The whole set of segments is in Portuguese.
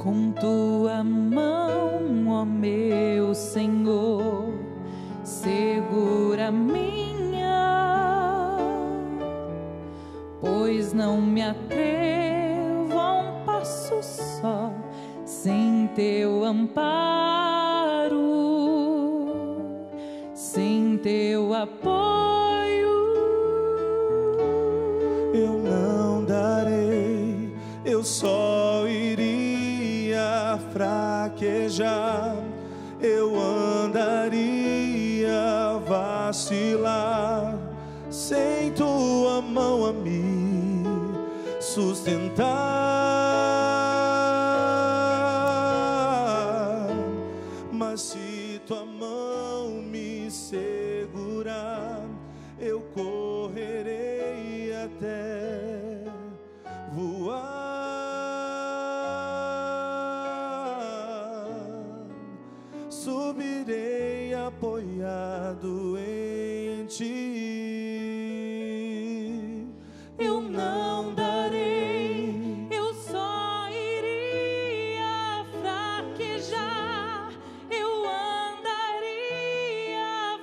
Com tua mão, ó meu Senhor, segura minha, pois não me atrevo a um passo só sem teu amparo, sem teu apoio. Eu não darei, eu só iria fraquejar, eu andaria vacilar, sem tua mão a me sustentar. Mas se tua mão me segurar, eu correrei até voar, subirei apoiado em ti. Eu não darei, eu só iria fraquejar, eu andaria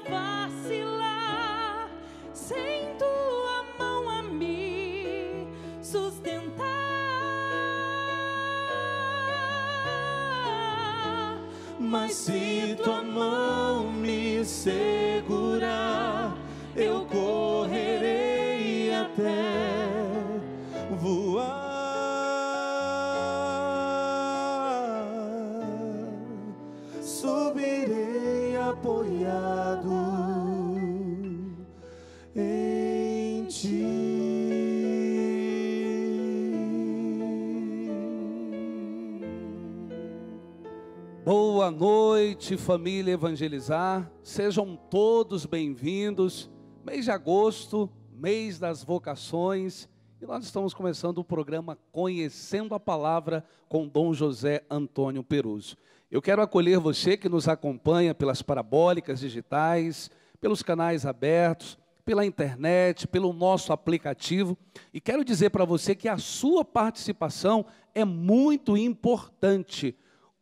vacilar, sem tua mão a me sustentar. Mas se tua mão me segurar, eu correrei até voar, subirei apoiado em ti. Boa noite, família Evangelizar. Sejam todos bem-vindos. Mês de agosto, mês das vocações. E nós estamos começando o programa Conhecendo a Palavra com Dom José Antônio Peruso. Eu quero acolher você que nos acompanha pelas parabólicas digitais, pelos canais abertos, pela internet, pelo nosso aplicativo. E quero dizer para você que a sua participação é muito importante.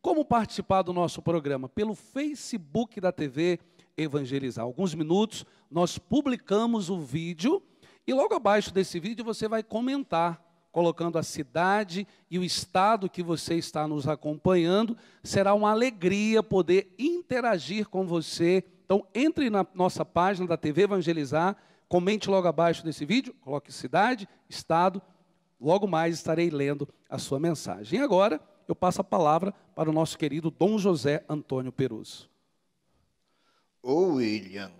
Como participar do nosso programa? Pelo Facebook da TV Evangelizar. Alguns minutos nós publicamos o vídeo e logo abaixo desse vídeo você vai comentar, colocando a cidade e o estado que você está nos acompanhando. Será uma alegria poder interagir com você. Então entre na nossa página da TV Evangelizar, comente logo abaixo desse vídeo, coloque cidade, estado, logo mais estarei lendo a sua mensagem. E agora eu passo a palavra para o nosso querido Dom José Antônio Peruso. Ô William,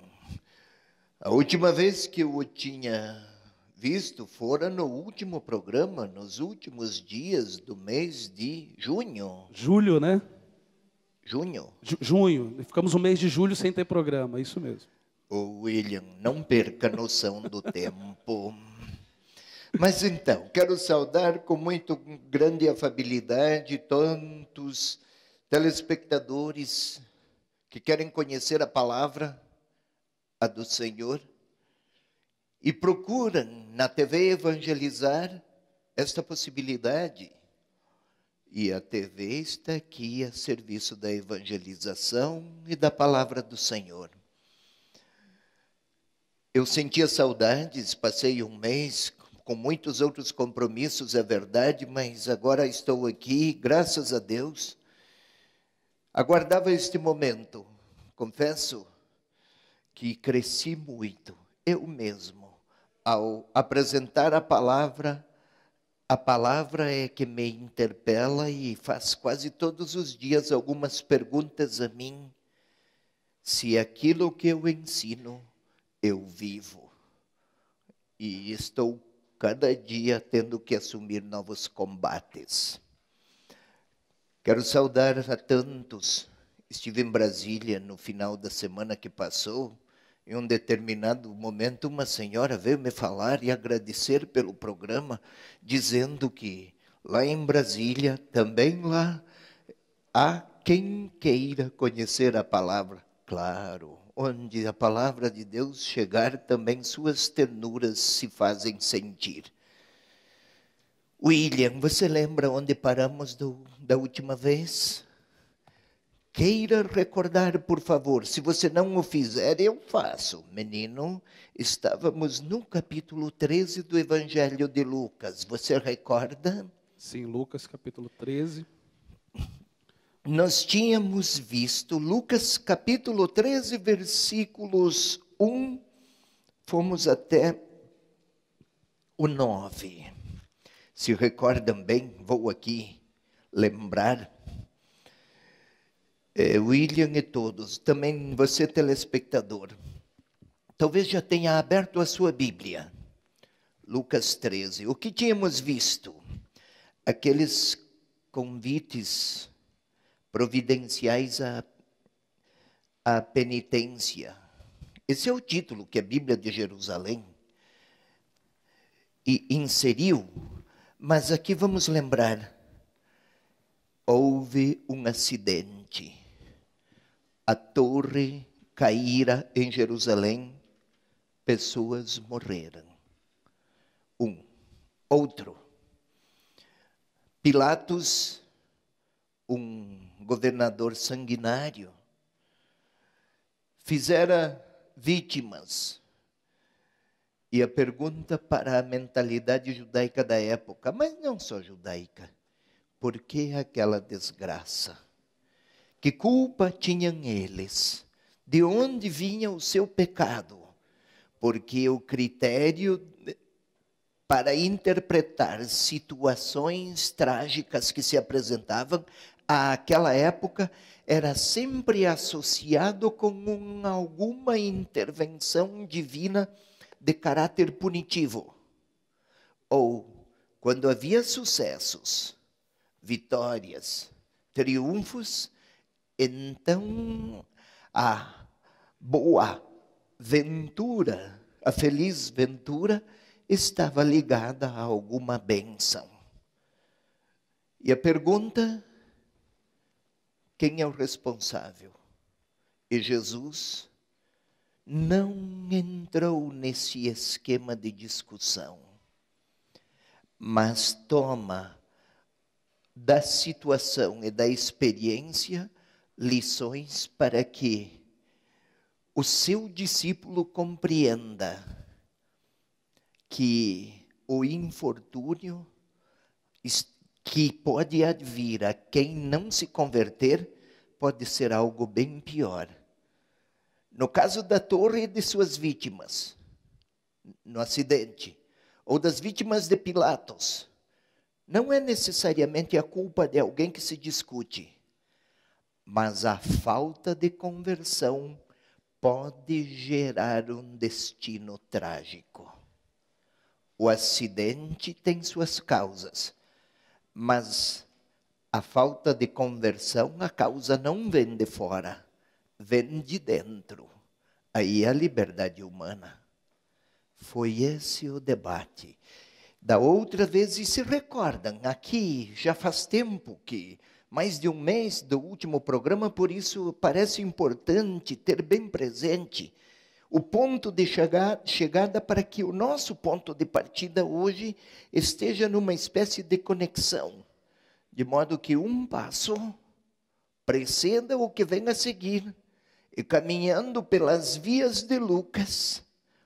a última vez que eu o tinha visto fora no último programa, nos últimos dias do mês de junho. Julho, né? Junho? Junho. Ficamos um mês de julho sem ter programa, isso mesmo. Ô William, não perca a noção do tempo. Mas então, quero saudar com muito grande afabilidade tantos telespectadores que querem conhecer a palavra, a do Senhor, e procuram na TV Evangelizar esta possibilidade. E a TV está aqui a serviço da evangelização e da palavra do Senhor. Eu sentia saudades, passei um mês com muitos outros compromissos, é verdade, mas agora estou aqui, graças a Deus. Aguardava este momento. Confesso que cresci muito, eu mesmo, ao apresentar a palavra é que me interpela e faz quase todos os dias algumas perguntas a mim, se aquilo que eu ensino, eu vivo. E estou cada dia tendo que assumir novos combates. Quero saudar a tantos. Estive em Brasília no final da semana que passou. Em um determinado momento, uma senhora veio me falar e agradecer pelo programa, dizendo que lá em Brasília, também lá, há quem queira conhecer a palavra. Claro, onde a palavra de Deus chegar, também suas ternuras se fazem sentir. William, você lembra onde paramos da última vez? Queira recordar, por favor. Se você não o fizer, eu faço. Menino, estávamos no capítulo 13 do Evangelho de Lucas. Você recorda? Sim, Lucas capítulo 13. Nós tínhamos visto Lucas capítulo 13, versículos 1, fomos até o 9. Se recordam bem, vou aqui lembrar. William e todos, também você telespectador, talvez já tenha aberto a sua Bíblia. Lucas 13, o que tínhamos visto? Aqueles convites providenciais à penitência. Esse é o título que a Bíblia de Jerusalém inseriu, mas aqui vamos lembrar, houve um acidente. A torre caíra em Jerusalém, pessoas morreram. Outro, Pilatos, um governador sanguinário, fizera vítimas. E a pergunta para a mentalidade judaica da época, mas não só judaica, por que aquela desgraça? Que culpa tinham eles? De onde vinha o seu pecado? Porque o critério para interpretar situações trágicas que se apresentavam àquela época era sempre associado com alguma intervenção divina de caráter punitivo. Ou, quando havia sucessos, vitórias, triunfos, então a boa ventura, a feliz ventura, estava ligada a alguma bênção. E a pergunta, quem é o responsável? E Jesus não entrou nesse esquema de discussão, mas toma da situação e da experiência lições para que o seu discípulo compreenda que o infortúnio que pode advir a quem não se converter pode ser algo bem pior. No caso da torre e de suas vítimas, no acidente, ou das vítimas de Pilatos, não é necessariamente a culpa de alguém que se discute, mas a falta de conversão pode gerar um destino trágico. O acidente tem suas causas, mas a falta de conversão, a causa não vem de fora, vem de dentro. Aí é a liberdade humana. Foi esse o debate. Da outra vez, e se recordam, aqui já faz tempo que, mais de um mês do último programa, por isso parece importante ter bem presente o ponto de chegada para que o nosso ponto de partida hoje esteja numa espécie de conexão, de modo que um passo preceda o que vem a seguir, e caminhando pelas vias de Lucas,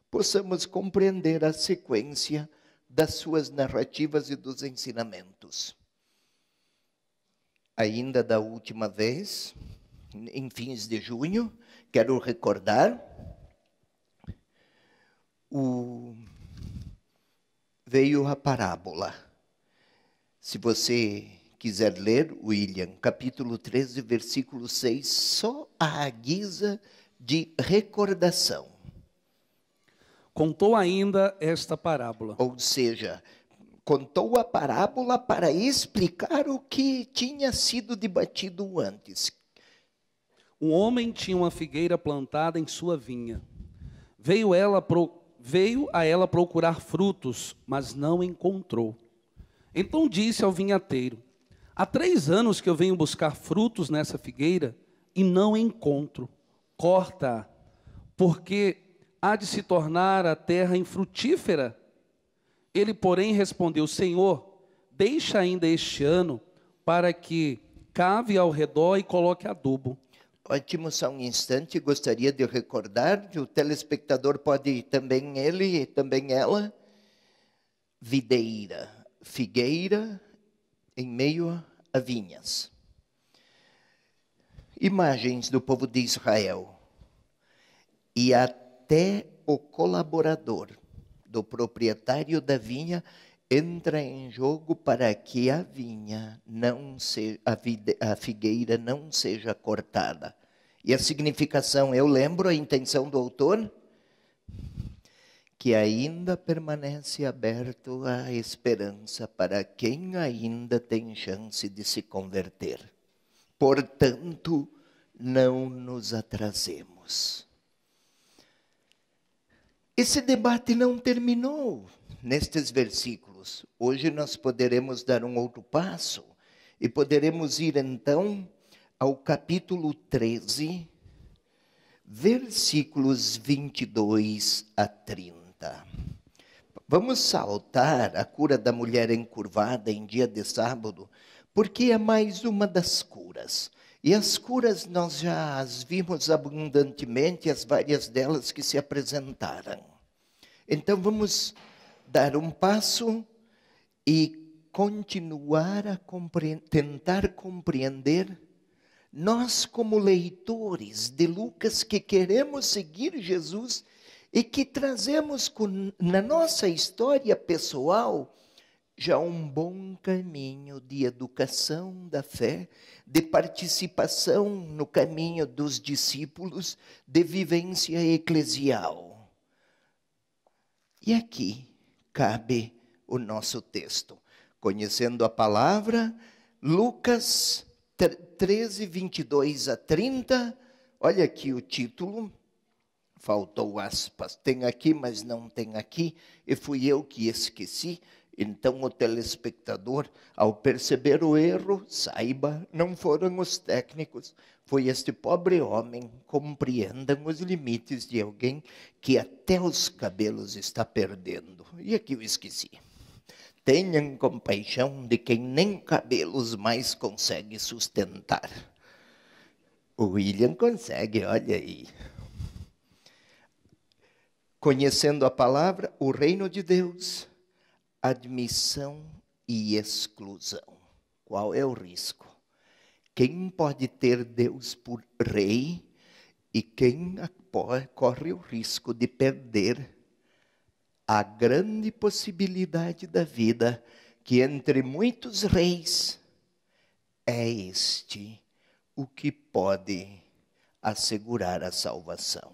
possamos compreender a sequência das suas narrativas e dos ensinamentos. Ainda da última vez, em fins de junho, quero recordar, veio a parábola. Se você quiser ler, William, capítulo 13, versículo 6, só à guisa de recordação. Contou ainda esta parábola. Ou seja, contou a parábola para explicar o que tinha sido debatido antes. Um homem tinha uma figueira plantada em sua vinha. Veio a ela procurar frutos, mas não encontrou. Então disse ao vinhateiro: há 3 anos que eu venho buscar frutos nessa figueira e não encontro. Corta-a, porque há de se tornar a terra infrutífera. Ele, porém, respondeu: Senhor, deixa ainda este ano para que cave ao redor e coloque adubo. Ótimo, só um instante, gostaria de recordar, o telespectador pode também ele e também ela, videira, figueira em meio a vinhas. Imagens do povo de Israel. E até o colaborador do proprietário da vinha entra em jogo para que a vinha a figueira não seja cortada. E a significação, eu lembro a intenção do autor, que ainda permanece aberto a esperança para quem ainda tem chance de se converter. Portanto, não nos atrasemos. Esse debate não terminou nestes versículos. Hoje nós poderemos dar um outro passo e poderemos ir então ao capítulo 13, versículos 22 a 30. Vamos saltar a cura da mulher encurvada em dia de sábado, porque é mais uma das curas. E as curas nós já as vimos abundantemente, as várias delas que se apresentaram. Então vamos dar um passo e continuar a tentar compreender, nós como leitores de Lucas que queremos seguir Jesus e que trazemos na nossa história pessoal já um bom caminho de educação da fé, de participação no caminho dos discípulos, de vivência eclesial. E aqui cabe o nosso texto. Conhecendo a palavra, Lucas 13, 22 a 30, olha aqui o título, faltou aspas, tem aqui, mas não tem aqui, e fui eu que esqueci. Então o telespectador, ao perceber o erro, saiba, não foram os técnicos, foi este pobre homem. Compreendam os limites de alguém que até os cabelos está perdendo. E aqui eu esqueci. Tenham compaixão de quem nem cabelos mais consegue sustentar. O William consegue, olha aí. Conhecendo a palavra, o reino de Deus, admissão e exclusão. Qual é o risco? Quem pode ter Deus por rei e quem corre o risco de perder a grande possibilidade da vida, que entre muitos reis é este o que pode assegurar a salvação.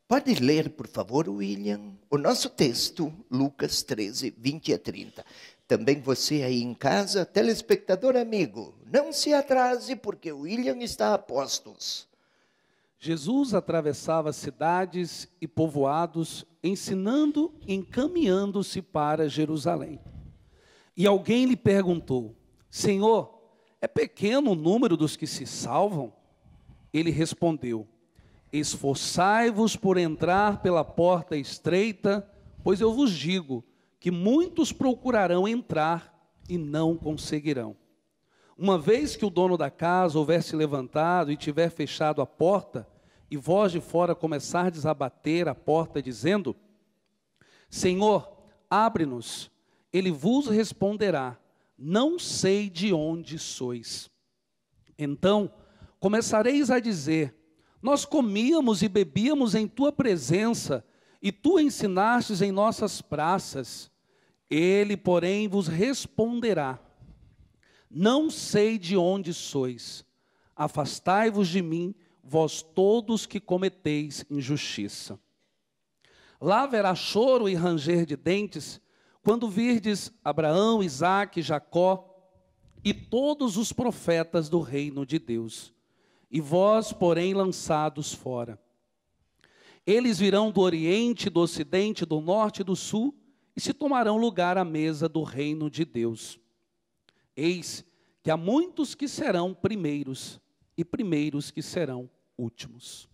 Pode ler, por favor, William, o nosso texto, Lucas 13, 20 a 30. Também você aí em casa, telespectador amigo, não se atrase porque o William está a postos. Jesus atravessava cidades e povoados, ensinando e encaminhando-se para Jerusalém. E alguém lhe perguntou: Senhor, é pequeno o número dos que se salvam? Ele respondeu: esforçai-vos por entrar pela porta estreita, pois eu vos digo que muitos procurarão entrar e não conseguirão. Uma vez que o dono da casa houver se levantado e tiver fechado a porta, e vós de fora começardes a bater a porta, dizendo: Senhor, abre-nos, ele vos responderá: não sei de onde sois. Então começareis a dizer: nós comíamos e bebíamos em tua presença, e tu ensinastes em nossas praças. Ele, porém, vos responderá: não sei de onde sois. Afastai-vos de mim, vós todos que cometeis injustiça. Lá haverá choro e ranger de dentes, quando virdes Abraão, Isaque, Jacó e todos os profetas do reino de Deus, e vós, porém, lançados fora. Eles virão do oriente, do ocidente, do norte e do sul, e se tomarão lugar à mesa do reino de Deus. Eis que há muitos que serão primeiros, e primeiros que serão últimos.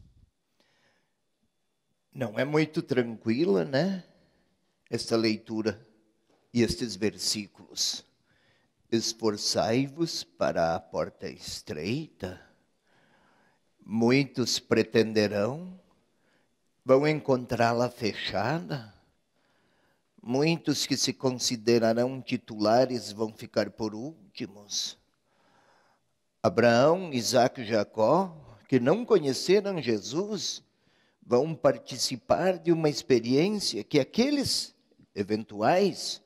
Não é muito tranquila, né? Esta leitura. e estes versículos. Esforçai-vos para a porta estreita. Muitos pretenderão, vão encontrá-la fechada. Muitos que se considerarão titulares vão ficar por últimos. Abraão, Isaque e Jacó, que não conheceram Jesus, vão participar de uma experiência que aqueles eventuais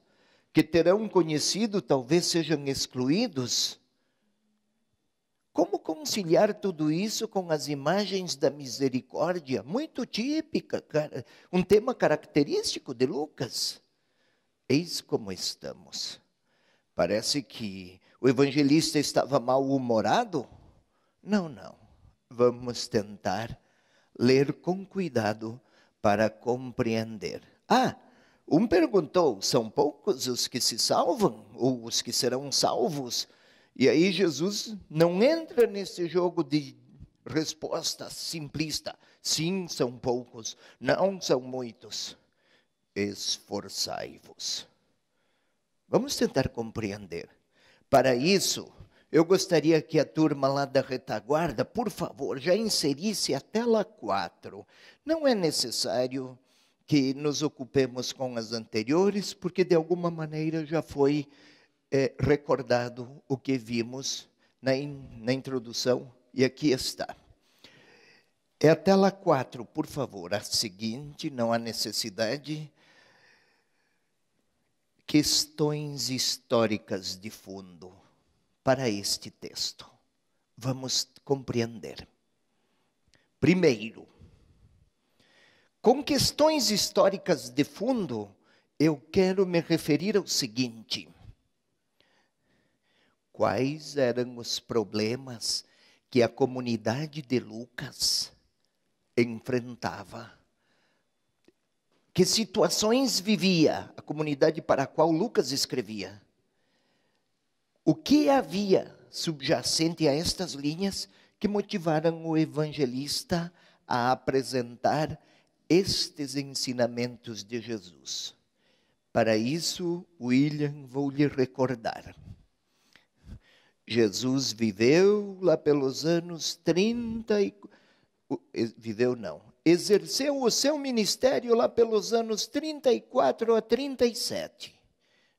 que terão conhecido talvez sejam excluídos. Como conciliar tudo isso com as imagens da misericórdia? Muito típica, um tema característico de Lucas. Eis como estamos. Parece que o evangelista estava mal-humorado? Não. Vamos tentar ler com cuidado para compreender. Um perguntou, são poucos os que se salvam, ou os que serão salvos? E aí Jesus não entra nesse jogo de resposta simplista. Sim, são poucos. Não, são muitos. Esforçai-vos. Vamos tentar compreender. Para isso, eu gostaria que a turma lá da retaguarda, por favor, já inserisse a tela 4. Não é necessário que nos ocupemos com as anteriores, porque de alguma maneira já foi recordado o que vimos na introdução, e aqui está. É a tela 4, por favor, a seguinte, não há necessidade. Questões históricas de fundo para este texto. Vamos compreender. Primeiro, com questões históricas de fundo, eu quero me referir ao seguinte: quais eram os problemas que a comunidade de Lucas enfrentava? Que situações vivia a comunidade para a qual Lucas escrevia? O que havia subjacente a estas linhas que motivaram o evangelista a apresentar estes ensinamentos de Jesus? Para isso, William, vou lhe recordar. Jesus viveu lá pelos anos 30 e... Exerceu o seu ministério lá pelos anos 34 a 37.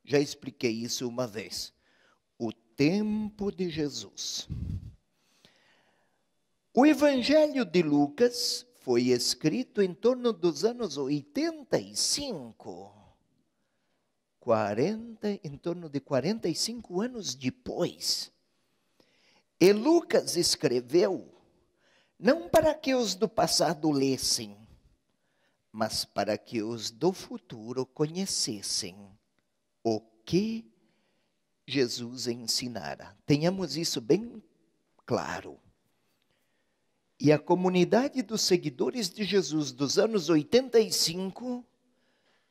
Já expliquei isso uma vez. O tempo de Jesus. O Evangelho de Lucas foi escrito em torno dos anos 85. Em torno de 45 anos depois. E Lucas escreveu não para que os do passado lessem, mas para que os do futuro conhecessem o que Jesus ensinara. Tenhamos isso bem claro. E a comunidade dos seguidores de Jesus dos anos 85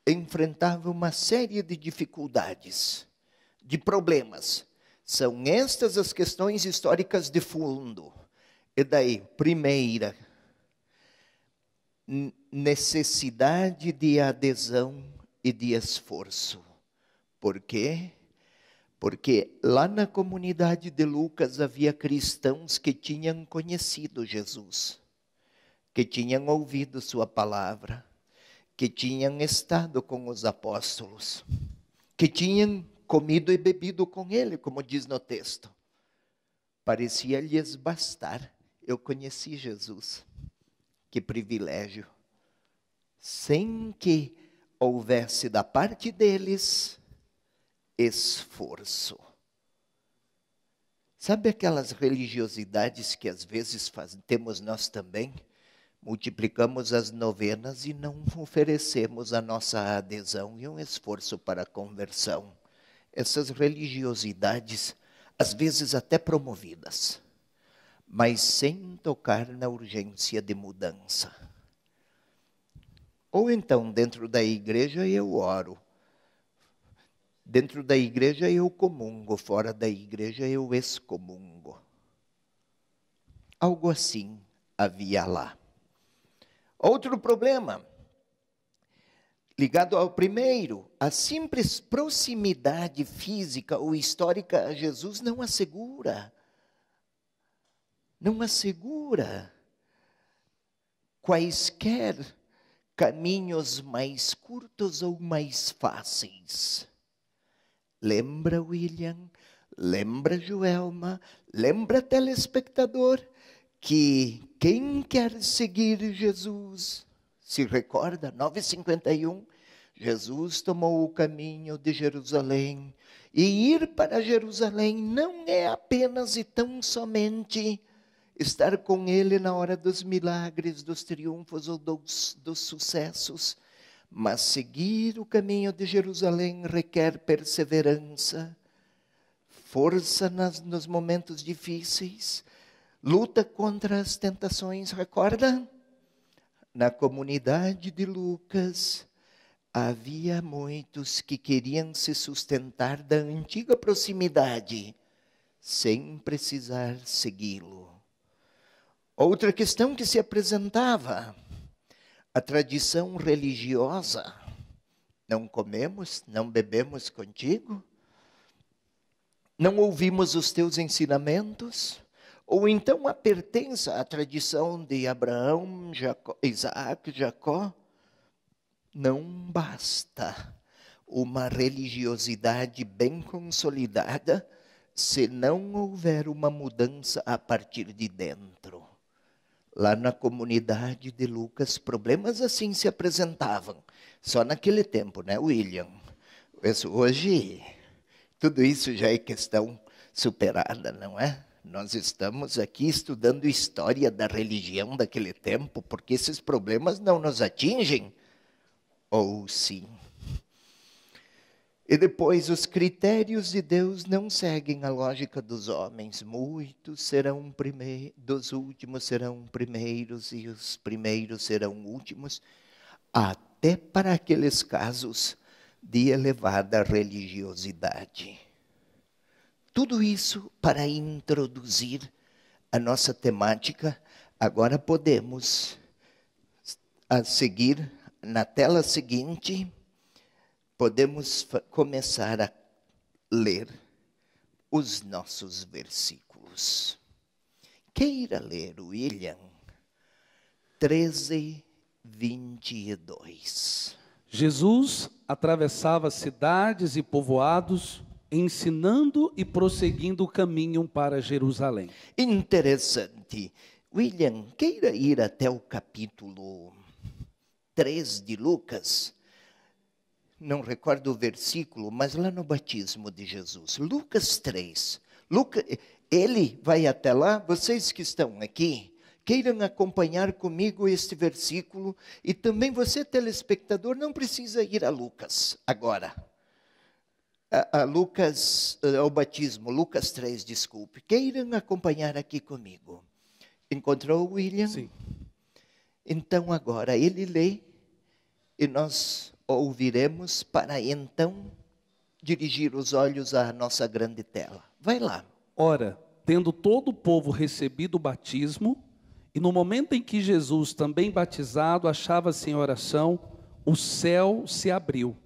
enfrentava uma série de dificuldades, de problemas. São estas as questões históricas de fundo. E daí, primeira, necessidade de adesão e de esforço. Por quê? Porque lá na comunidade de Lucas havia cristãos que tinham conhecido Jesus, que tinham ouvido sua palavra, que tinham estado com os apóstolos, que tinham comido e bebido com ele, como diz no texto. Parecia-lhes bastar. Eu conheci Jesus. Que privilégio. Sem que houvesse da parte deles esforço. Sabe aquelas religiosidades que às vezes temos nós também? Multiplicamos as novenas e não oferecemos a nossa adesão e um esforço para a conversão. Essas religiosidades, às vezes até promovidas, mas sem tocar na urgência de mudança. Ou então, dentro da igreja eu oro. Dentro da igreja eu comungo, fora da igreja eu excomungo. Algo assim havia lá. Outro problema. ligado ao primeiro, a simples proximidade física ou histórica a Jesus não assegura quaisquer caminhos mais curtos ou mais fáceis. Lembra, William? Lembra, Joelma? Lembra, telespectador? Que quem quer seguir Jesus, se recorda, 9h51, Jesus tomou o caminho de Jerusalém. E ir para Jerusalém não é apenas e tão somente estar com Ele na hora dos milagres, dos triunfos ou dos sucessos. Mas seguir o caminho de Jerusalém requer perseverança, força nos momentos difíceis, luta contra as tentações. Recorda? Na comunidade de Lucas, havia muitos que queriam se sustentar da antiga proximidade, sem precisar segui-lo. Outra questão que se apresentava, a tradição religiosa. Não comemos, não bebemos contigo? Não ouvimos os teus ensinamentos? Ou então a pertença à tradição de Abraão, Isaac, Jacó? Não basta uma religiosidade bem consolidada se não houver uma mudança a partir de dentro. Lá na comunidade de Lucas, problemas assim se apresentavam. Só naquele tempo, né, William? Hoje, tudo isso já é questão superada, não é? Nós estamos aqui estudando história da religião daquele tempo, porque esses problemas não nos atingem. Ou sim? E depois, os critérios de Deus não seguem a lógica dos homens. Muitos serão dos últimos serão primeiros, e os primeiros serão últimos, até para aqueles casos de elevada religiosidade. Tudo isso para introduzir a nossa temática. Agora podemos, a seguir, na tela seguinte, podemos começar a ler os nossos versículos. Queira ler, William, 13:22. Jesus atravessava cidades e povoados, ensinando e prosseguindo o caminho para Jerusalém. Interessante. William, queira ir até o capítulo 3 de Lucas. Não recordo o versículo, mas lá no batismo de Jesus. Lucas 3. Ele vai até lá, vocês que estão aqui, queiram acompanhar comigo este versículo. E também você, telespectador, não precisa ir a Lucas agora. Ao batismo, Lucas 3, desculpe. Queiram acompanhar aqui comigo. Encontrou, William? Sim. Então agora ele lê e nós ouviremos para então dirigir os olhos à nossa grande tela. Vai lá. Ora, tendo todo o povo recebido o batismo, e no momento em que Jesus, também batizado, achava-se em oração, o céu se abriu,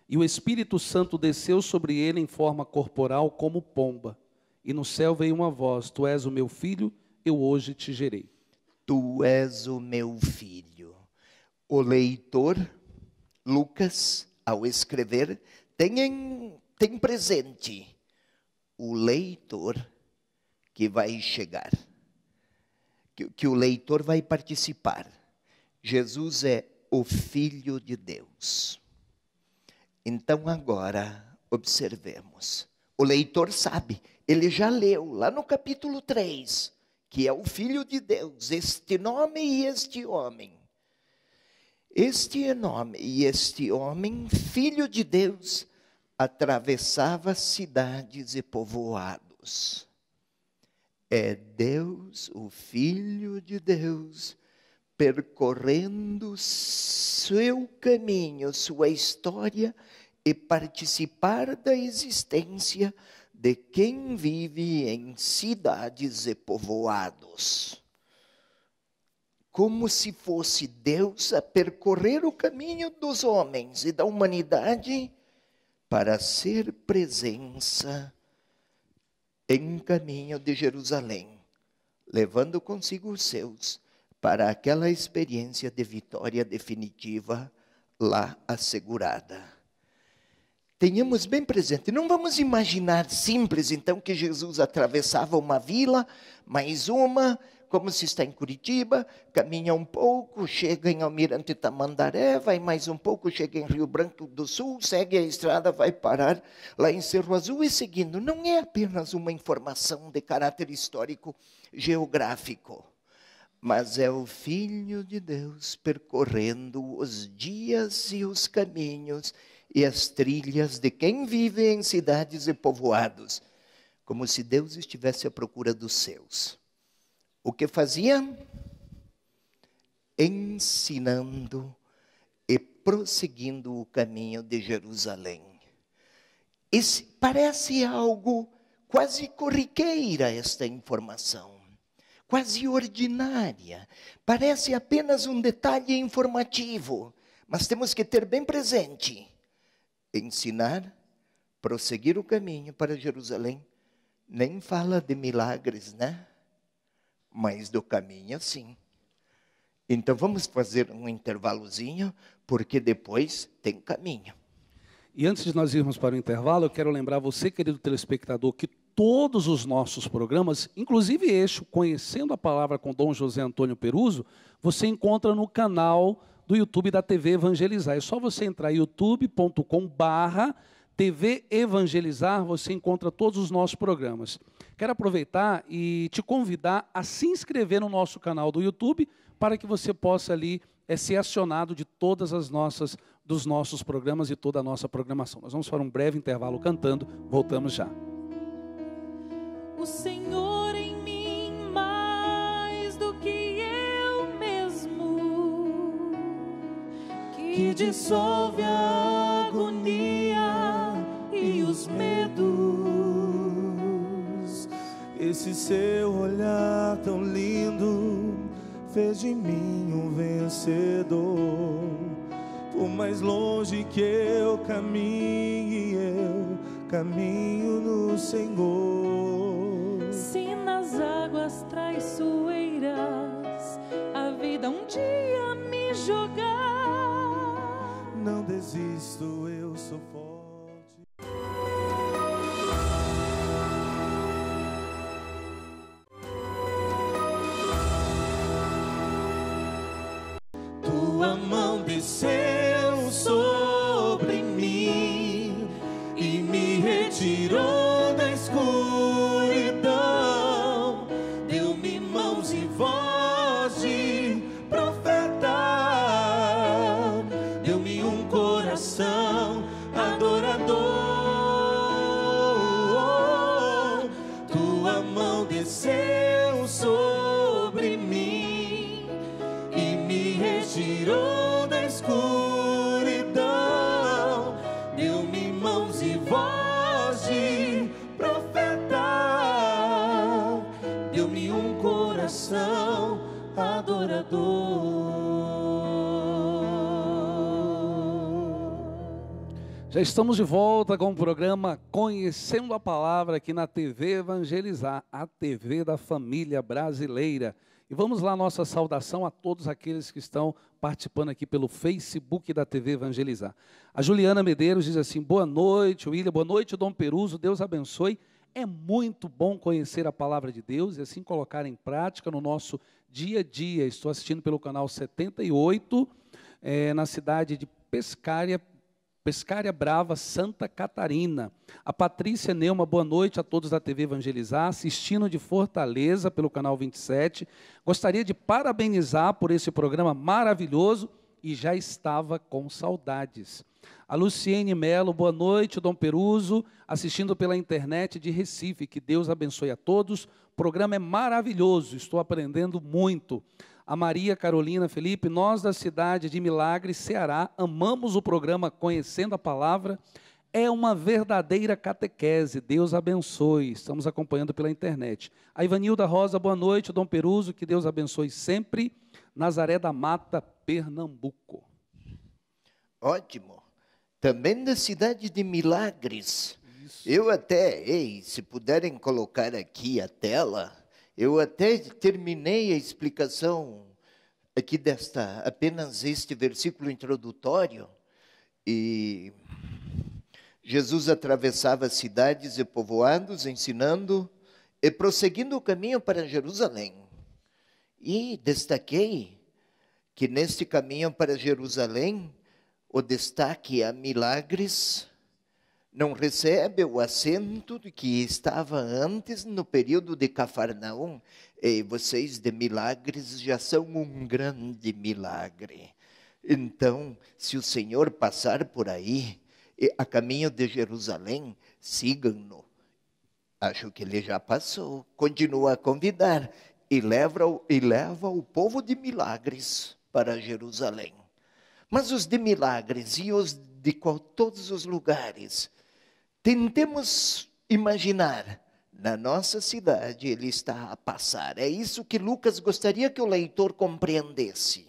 e o Espírito Santo desceu sobre ele em forma corporal como pomba. E no céu veio uma voz: Tu és o meu filho, eu hoje te gerei. Tu és o meu filho. O leitor, Lucas, ao escrever, tem presente o leitor que vai chegar, que o leitor vai participar. Jesus é o Filho de Deus. Então agora, observemos. O leitor sabe, ele já leu lá no capítulo 3, que é o Filho de Deus, este nome e este homem. Este nome e este homem, Filho de Deus, atravessava cidades e povoados. É Deus, o Filho de Deus, percorrendo seu caminho, sua história, e participar da existência de quem vive em cidades e povoados. como se fosse Deus a percorrer o caminho dos homens e da humanidade para ser presença em caminho de Jerusalém, levando consigo os seus para aquela experiência de vitória definitiva lá assegurada. Tenhamos bem presente, não vamos imaginar simples então que Jesus atravessava uma vila, mais uma, como se está em Curitiba, caminha um pouco, chega em Almirante Tamandaré, vai mais um pouco, chega em Rio Branco do Sul, segue a estrada, vai parar lá em Cerro Azul e seguindo. Não é apenas uma informação de caráter histórico geográfico, mas é o Filho de Deus percorrendo os dias e os caminhos e as trilhas de quem vive em cidades e povoados, como se Deus estivesse à procura dos seus. O que fazia? Ensinando e prosseguindo o caminho de Jerusalém. Parece algo quase corriqueira esta informação, quase ordinária. Parece apenas um detalhe informativo, mas temos que ter bem presente. Ensinar, prosseguir o caminho para Jerusalém, nem fala de milagres, né? Mas do caminho, sim. Então, vamos fazer um intervalozinho, porque depois tem caminho. E antes de nós irmos para o intervalo, eu quero lembrar você, querido telespectador, que todos os nossos programas, inclusive este, Conhecendo a Palavra com Dom José Antônio Peruso, você encontra no canal do YouTube da TV Evangelizar. É só você entrar em youtube.com/TV Evangelizar, você encontra todos os nossos programas. Quero aproveitar e te convidar a se inscrever no nosso canal do YouTube para que você possa ali ser acionado de todas as dos nossos programas e toda a nossa programação. Nós vamos para um breve intervalo cantando, voltamos já. O Senhor em mim mais do que eu mesmo, que dissolve a agonia e os medos. Esse seu olhar tão lindo fez de mim um vencedor. Por mais longe que eu caminhe, eu caminho no Senhor. Se nas águas traiçoeiras a vida um dia me jogar, não desisto, eu sou forte. Tua mão desceu sobre mim e me retirou da escuridão, deu-me mãos e voz de profeta, deu-me um coração adorador. Tua mão desceu sobre mim e me retirou da escuridão, deu-me mãos e voz de profeta, deu-me um coração adorador. Já estamos de volta com o programa Conhecendo a Palavra aqui na TV Evangelizar, a TV da família brasileira. E vamos lá, nossa saudação a todos aqueles que estão participando aqui pelo Facebook da TV Evangelizar. A Juliana Medeiros diz assim: boa noite, William, boa noite, Dom Peruso, Deus abençoe. É muito bom conhecer a Palavra de Deus e assim colocar em prática no nosso dia a dia. Estou assistindo pelo canal 78, na cidade de Pescaria Brava, Santa Catarina. A Patrícia Neuma, boa noite a todos da TV Evangelizar, assistindo de Fortaleza pelo canal 27. Gostaria de parabenizar por esse programa maravilhoso e já estava com saudades. A Luciene Melo, boa noite, Dom Peruso, assistindo pela internet de Recife. Que Deus abençoe a todos. O programa é maravilhoso, estou aprendendo muito. A Maria Carolina Felipe, nós da cidade de Milagre, Ceará, amamos o programa Conhecendo a Palavra. É uma verdadeira catequese, Deus abençoe. Estamos acompanhando pela internet. A Ivanilda Rosa, boa noite, Dom Peruso, que Deus abençoe sempre. Nazaré da Mata, Pernambuco. Ótimo. Também da cidade de Milagres. Isso. Eu até, se puderem colocar aqui a tela, eu até terminei a explicação aqui apenas este versículo introdutório. E Jesus atravessava cidades e povoados, ensinando e prosseguindo o caminho para Jerusalém. E destaquei que neste caminho para Jerusalém, o destaque a Milagres não recebe o acento que estava antes no período de Cafarnaum. E vocês de Milagres já são um grande milagre. Então, se o Senhor passar por aí, a caminho de Jerusalém, sigam-no. Acho que ele já passou. Continua a convidar e leva o povo de Milagres para Jerusalém. Mas os de Milagres e os de todos os lugares, tentemos imaginar, na nossa cidade ele está a passar. É isso que Lucas gostaria que o leitor compreendesse.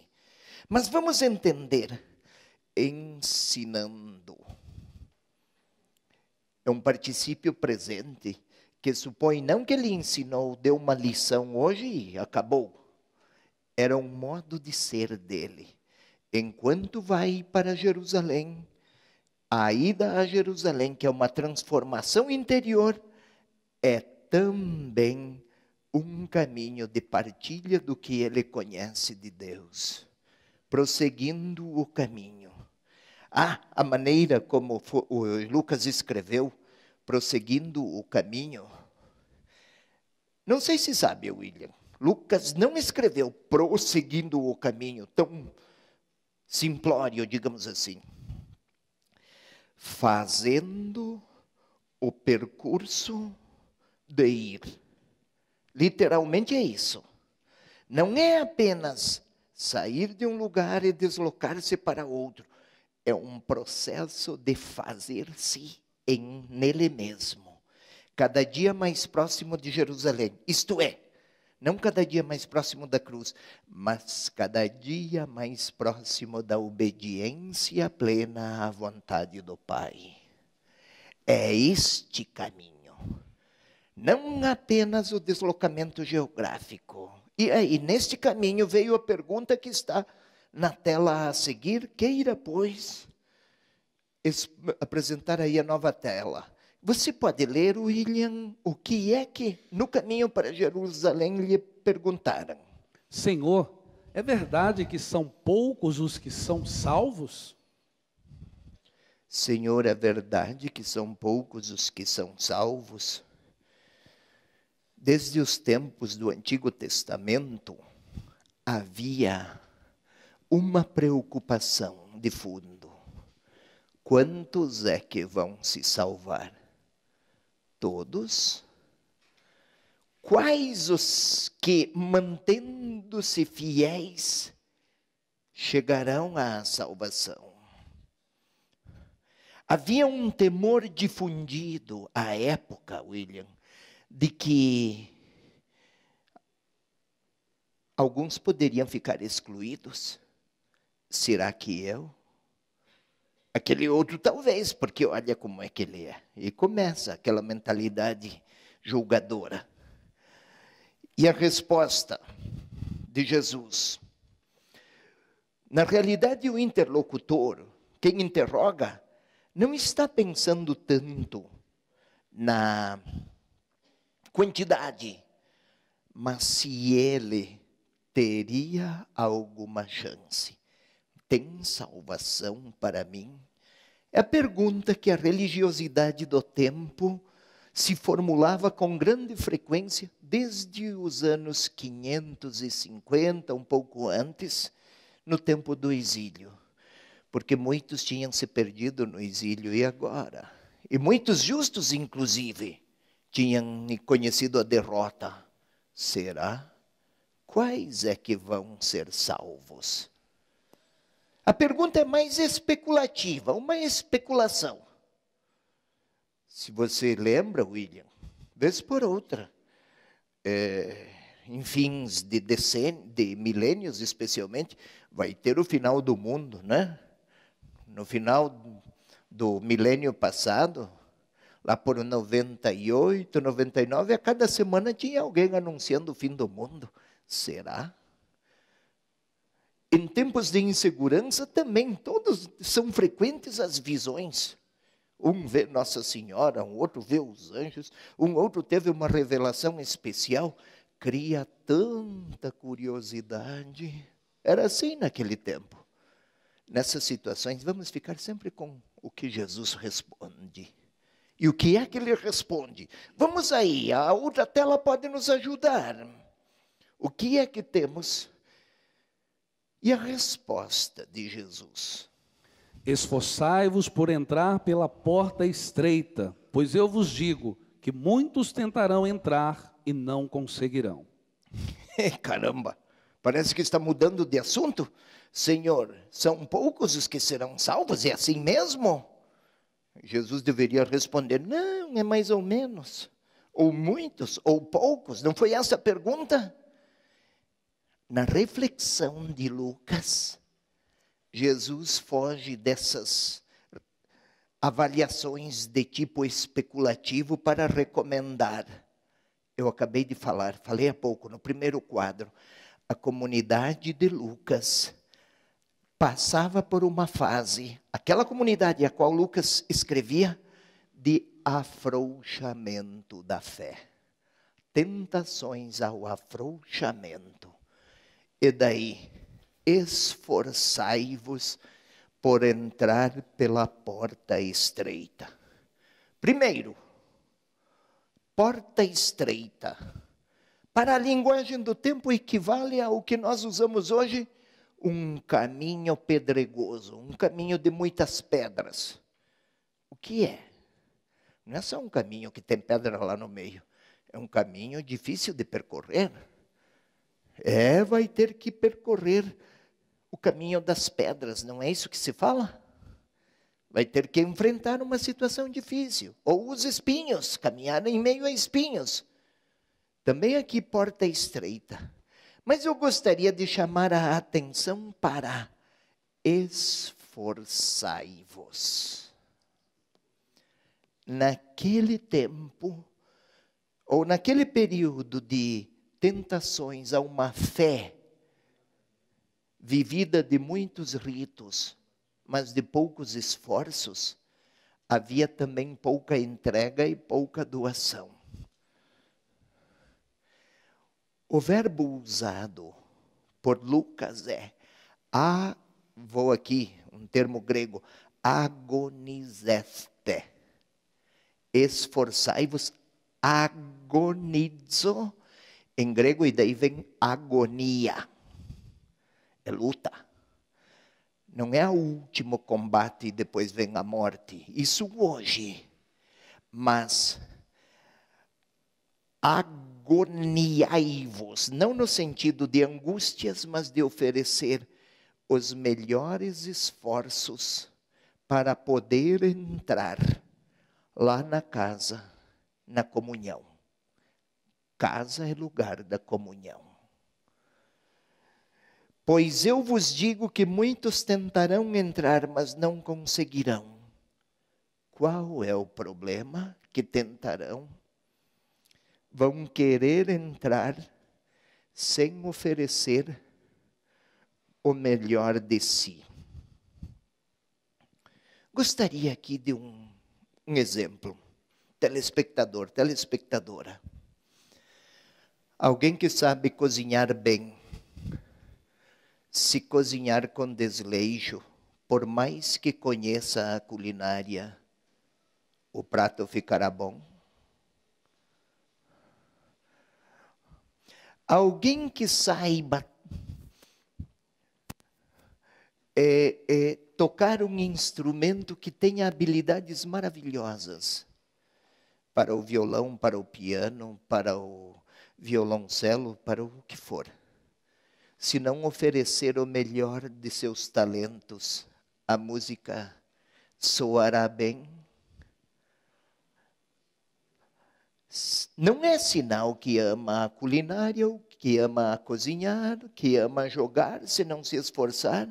Mas vamos entender, ensinando. É um particípio presente, que supõe não que ele ensinou, deu uma lição hoje e acabou. Era um modo de ser dele. Enquanto vai para Jerusalém, a ida a Jerusalém, que é uma transformação interior, é também um caminho de partilha do que ele conhece de Deus. Prosseguindo o caminho. A maneira como o Lucas escreveu, prosseguindo o caminho. Não sei se sabe, William, Lucas não escreveu prosseguindo o caminho, tão simplório, digamos assim. Fazendo o percurso de ir. Literalmente é isso. Não é apenas sair de um lugar e deslocar-se para outro. É um processo de fazer-se nele mesmo. Cada dia mais próximo de Jerusalém. Isto é, não cada dia mais próximo da cruz, mas cada dia mais próximo da obediência plena à vontade do Pai. É este caminho. Não apenas o deslocamento geográfico. E aí, neste caminho, veio a pergunta que está na tela a seguir. Queira, pois, apresentar aí a nova tela. Você pode ler, William, o que é que no caminho para Jerusalém lhe perguntaram? Senhor, é verdade que são poucos os que são salvos? Senhor, é verdade que são poucos os que são salvos? Desde os tempos do Antigo Testamento, havia uma preocupação de fundo. Quantos é que vão se salvar? Todos? Quais os que, mantendo-se fiéis, chegarão à salvação? Havia um temor difundido à época, William, de que alguns poderiam ficar excluídos. Será que eu? Aquele outro talvez, porque olha como é que ele é. E começa aquela mentalidade julgadora. E a resposta de Jesus. Na realidade, o interlocutor, quem interroga, não está pensando tanto na quantidade, mas se ele teria alguma chance. Tem salvação para mim? É a pergunta que a religiosidade do tempo se formulava com grande frequência desde os anos 550, um pouco antes, no tempo do exílio. Porque muitos tinham se perdido no exílio e agora. E muitos justos, inclusive, tinham conhecido a derrota. Será? Quais é que vão ser salvos? A pergunta é mais especulativa, uma especulação. Se você lembra, William, vez por outra, em fins de milênios especialmente, vai ter o final do mundo, né? No final do milênio passado, lá por 98, 99, a cada semana tinha alguém anunciando o fim do mundo. Será? Em tempos de insegurança também, todos são frequentes as visões. Um vê Nossa Senhora, um outro vê os anjos, um outro teve uma revelação especial. Cria tanta curiosidade. Era assim naquele tempo. Nessas situações, vamos ficar sempre com o que Jesus responde. E o que é que ele responde? Vamos aí, a outra tela pode nos ajudar. O que é que temos? E a resposta de Jesus? Esforçai-vos por entrar pela porta estreita, pois eu vos digo que muitos tentarão entrar e não conseguirão. Caramba, parece que está mudando de assunto. Senhor, são poucos os que serão salvos, é assim mesmo? Jesus deveria responder, não, é mais ou menos. Ou muitos, ou poucos, não foi essa a pergunta? Na reflexão de Lucas, Jesus foge dessas avaliações de tipo especulativo para recomendar. Eu acabei de falar, falei há pouco, no primeiro quadro, a comunidade de Lucas passava por uma fase, aquela comunidade a qual Lucas escrevia, de afrouxamento da fé. Tentações ao afrouxamento. E daí, esforçai-vos por entrar pela porta estreita. Primeiro, porta estreita. Para a linguagem do tempo equivale ao que nós usamos hoje, um caminho pedregoso, um caminho de muitas pedras. O que é? Não é só um caminho que tem pedra lá no meio. É um caminho difícil de percorrer. Vai ter que percorrer o caminho das pedras, não é isso que se fala? Vai ter que enfrentar uma situação difícil. Ou os espinhos, caminhar em meio a espinhos. Também aqui porta estreita. Mas eu gostaria de chamar a atenção para esforçai-vos. Naquele tempo, ou naquele período de tentações a uma fé vivida de muitos ritos, mas de poucos esforços, havia também pouca entrega e pouca doação. O verbo usado por Lucas é, vou aqui, um termo grego, agonizeste. Esforçai-vos, agonizo, em grego, e daí vem agonia. É luta. Não é o último combate e depois vem a morte. Isso hoje. Mas agoniai-vos, não no sentido de angústias, mas de oferecer os melhores esforços para poder entrar lá na casa, na comunhão. Casa é lugar da comunhão. Pois eu vos digo que muitos tentarão entrar, mas não conseguirão. Qual é o problema? Que tentarão? Vão querer entrar sem oferecer o melhor de si. Gostaria aqui de um exemplo. Telespectador, telespectadora. Alguém que sabe cozinhar bem. Se cozinhar com desleixo, por mais que conheça a culinária, o prato ficará bom? Alguém que saiba tocar um instrumento que tenha habilidades maravilhosas, para o violão, para o piano, para o violoncelo, para o que for. Se não oferecer o melhor de seus talentos, a música soará bem? Não é sinal que ama a culinária que ama cozinhar, que ama jogar, se não se esforçar.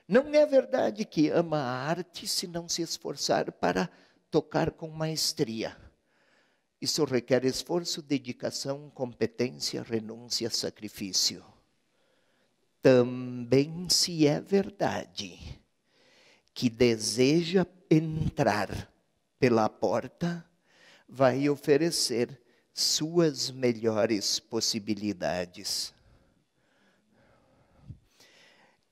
Não é verdade que ama a arte, se não se esforçar para tocar com maestria. Isso requer esforço, dedicação, competência, renúncia, sacrifício. Também se é verdade que deseja entrar pela porta, vai oferecer suas melhores possibilidades.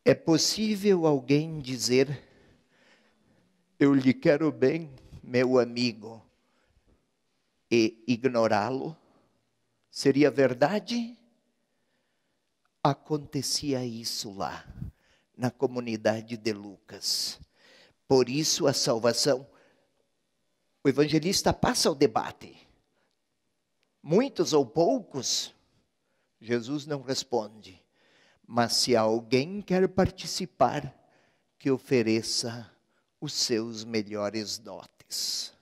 É possível alguém dizer: eu lhe quero bem, meu amigo, e ignorá-lo? Seria verdade? Acontecia isso lá, na comunidade de Lucas. Por isso a salvação, o evangelista passa o debate. Muitos ou poucos, Jesus não responde. Mas se alguém quer participar, que ofereça os seus melhores dotes.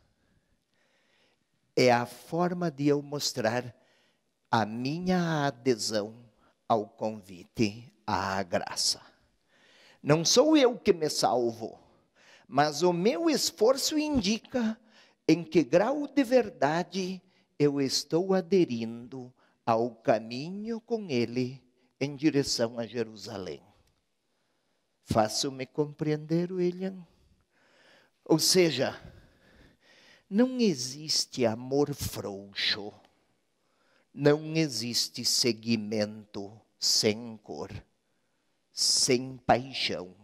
É a forma de eu mostrar a minha adesão ao convite à graça. Não sou eu que me salvo, mas o meu esforço indica em que grau de verdade eu estou aderindo ao caminho com Ele em direção a Jerusalém. Faço-me compreender, William? Ou seja, não existe amor frouxo, não existe seguimento sem cor, sem paixão,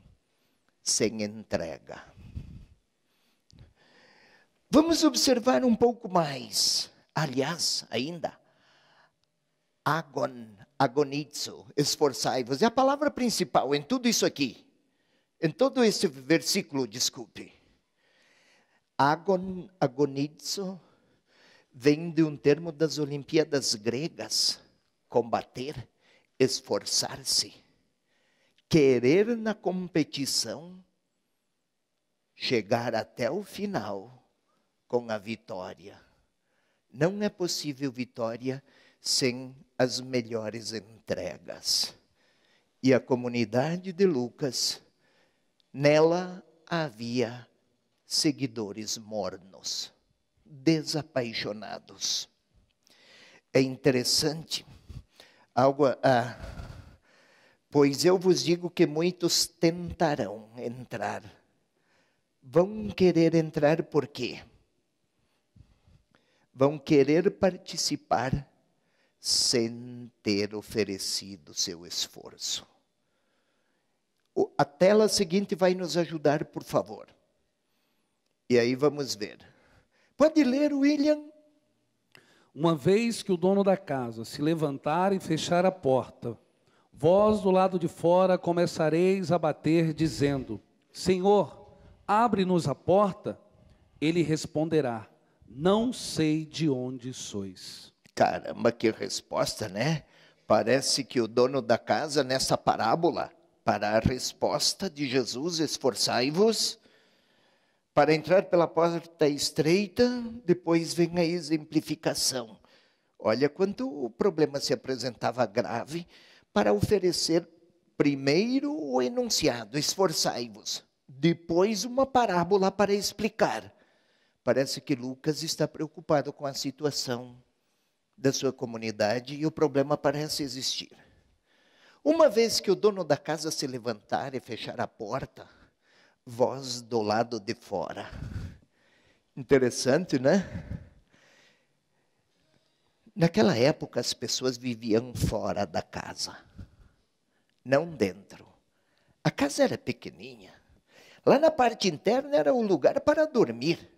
sem entrega. Vamos observar um pouco mais. Aliás, ainda, agonizo, esforçai-vos. É a palavra principal em tudo isso aqui. Em todo esse versículo, desculpe. Agonizo vem de um termo das Olimpíadas gregas. Combater, esforçar-se. Querer na competição chegar até o final com a vitória. Não é possível vitória sem as melhores entregas. E a comunidade de Lucas, nela havia seguidores mornos, desapaixonados. É interessante, pois eu vos digo que muitos tentarão entrar. Vão querer entrar por quê? Vão querer participar sem ter oferecido seu esforço. A tela seguinte vai nos ajudar, por favor. E aí vamos ver. Pode ler, William? Uma vez que o dono da casa se levantar e fechar a porta, vós do lado de fora começareis a bater, dizendo: Senhor, abre-nos a porta. Ele responderá: não sei de onde sois. Caramba, que resposta, né? Parece que o dono da casa, nessa parábola, para a resposta de Jesus, esforçai-vos, para entrar pela porta estreita, depois vem a exemplificação. Olha quanto o problema se apresentava grave, para oferecer primeiro o enunciado, esforçai-vos, depois uma parábola para explicar. Parece que Lucas está preocupado com a situação da sua comunidade e o problema parece existir. Uma vez que o dono da casa se levantar e fechar a porta, vós do lado de fora. Interessante, né? Naquela época as pessoas viviam fora da casa, não dentro. A casa era pequenininha. Lá na parte interna era o lugar para dormir.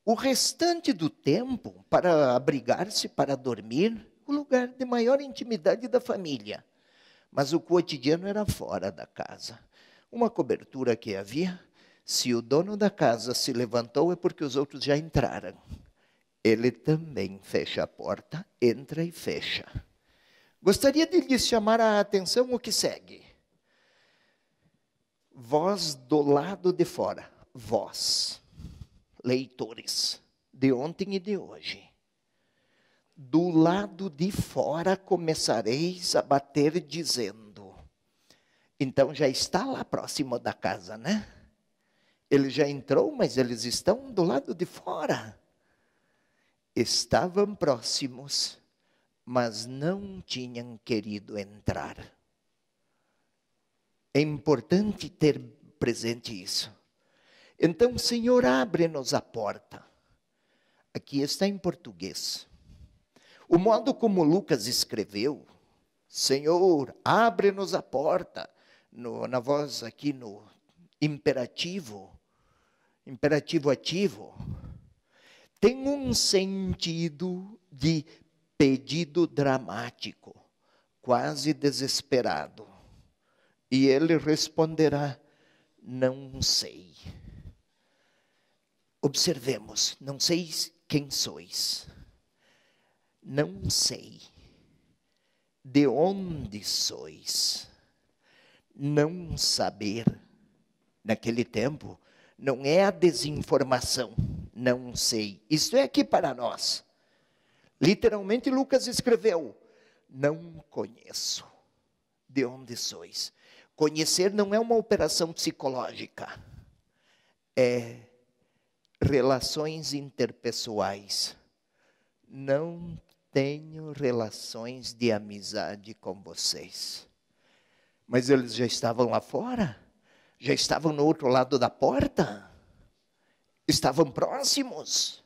O restante do tempo, para abrigar-se, para dormir, o lugar de maior intimidade da família. Mas o cotidiano era fora da casa. Uma cobertura que havia, se o dono da casa se levantou é porque os outros já entraram. Ele também fecha a porta, entra e fecha. Gostaria de lhes chamar a atenção o que segue. Vós do lado de fora, vós, leitores, de ontem e de hoje. do lado de fora começareis a bater dizendo. Então já está lá próximo da casa, né? Ele já entrou, mas eles estão do lado de fora. Estavam próximos, mas não tinham querido entrar. É importante ter presente isso. Então, Senhor, abre-nos a porta. Aqui está em português. O modo como Lucas escreveu, Senhor, abre-nos a porta, na voz aqui no imperativo ativo, tem um sentido de pedido dramático, quase desesperado. E ele responderá, não sei. Observemos, não sei quem sois. Não sei de onde sois. Não saber, naquele tempo, não é a desinformação, não sei. Isso é aqui para nós. Literalmente Lucas escreveu, não conheço de onde sois. Conhecer não é uma operação psicológica, é relações interpessoais. Não tenho relações de amizade com vocês. Mas eles já estavam lá fora? Já estavam no outro lado da porta? Estavam próximos?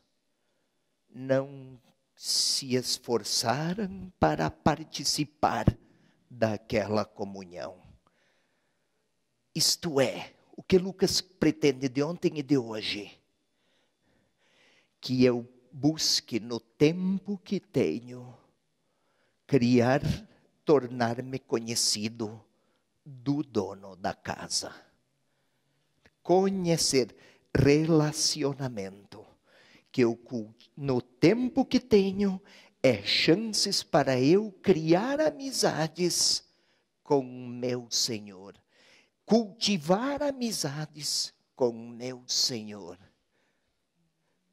Não se esforçaram para participar daquela comunhão. Isto é, o que Lucas pretende de ontem e de hoje. Que eu busque no tempo que tenho, tornar-me conhecido do dono da casa. Conhecer, relacionamento, que eu, no tempo que tenho, é chances para eu criar amizades com meu Senhor. Cultivar amizades com meu Senhor.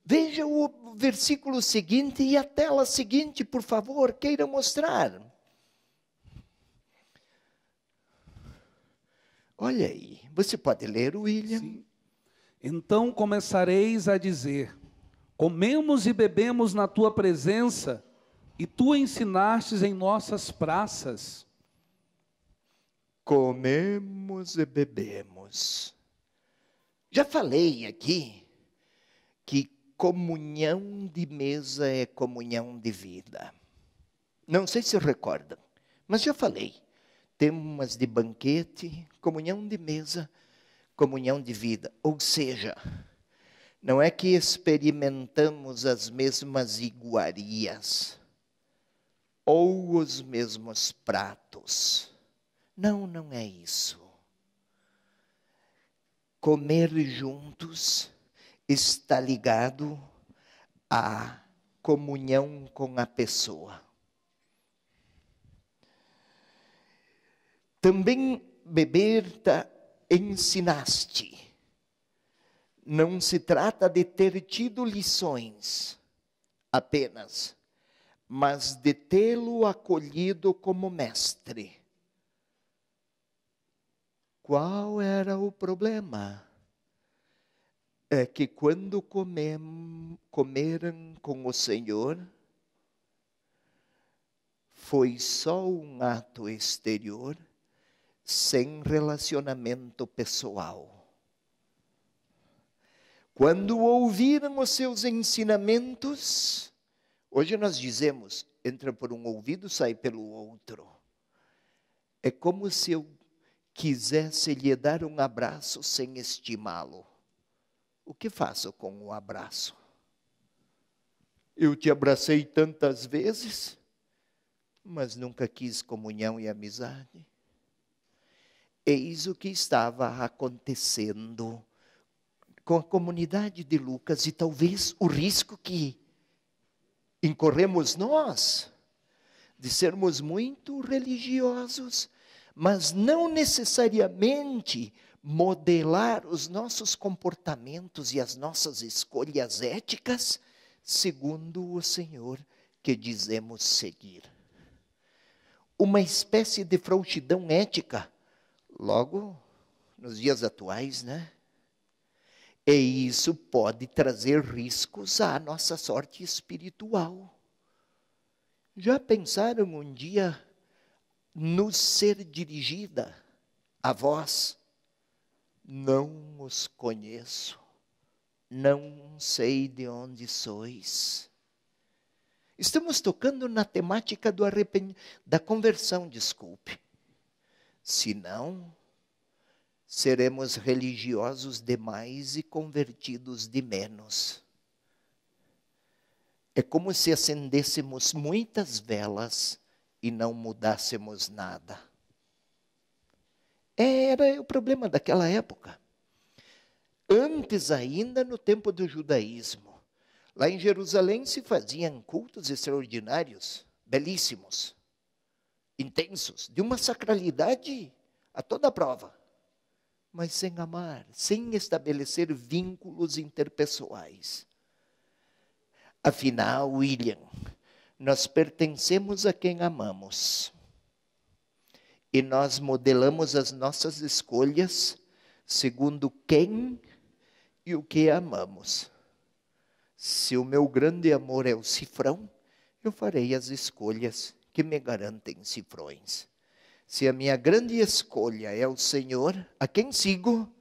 Veja o versículo seguinte e a tela seguinte, por favor, queira mostrar. Olha aí, você pode ler, William? Sim. Então começareis a dizer, comemos e bebemos na tua presença, e tu ensinastes em nossas praças. Comemos e bebemos. Já falei aqui que comunhão de mesa é comunhão de vida. Não sei se recordam, mas já falei. Temas de banquete, comunhão de mesa, comunhão de vida. Ou seja, não é que experimentamos as mesmas iguarias ou os mesmos pratos. Não, não é isso. Comer juntos está ligado à comunhão com a pessoa. Também beber ensinaste. Não se trata de ter tido lições apenas, mas de tê-lo acolhido como mestre. Qual era o problema? É que quando comeram com o Senhor, foi só um ato exterior, sem relacionamento pessoal. Quando ouviram os seus ensinamentos, hoje nós dizemos, entra por um ouvido, sai pelo outro. É como se eu quisesse lhe dar um abraço sem estimá-lo. O que faço com o abraço? Eu te abracei tantas vezes, mas nunca quis comunhão e amizade. Eis o que estava acontecendo com a comunidade de Lucas e talvez o risco que incorremos nós de sermos muito religiosos, mas não necessariamente modelar os nossos comportamentos e as nossas escolhas éticas segundo o Senhor que dizemos seguir. Uma espécie de frouxidão ética, logo nos dias atuais, né? E isso pode trazer riscos à nossa sorte espiritual. Já pensaram um dia nos ser dirigida a voz? Não os conheço, não sei de onde sois. Estamos tocando na temática da conversão, desculpe. Se não, seremos religiosos demais e convertidos de menos. É como se acendêssemos muitas velas e não mudássemos nada. Era o problema daquela época. Antes ainda, no tempo do judaísmo, lá em Jerusalém se faziam cultos extraordinários, belíssimos, intensos, de uma sacralidade a toda prova, mas sem amar, sem estabelecer vínculos interpessoais. Afinal, William, nós pertencemos a quem amamos. E nós modelamos as nossas escolhas segundo quem e o que amamos. Se o meu grande amor é o cifrão, eu farei as escolhas que me garantem cifrões. Se a minha grande escolha é o Senhor, a quem sigo,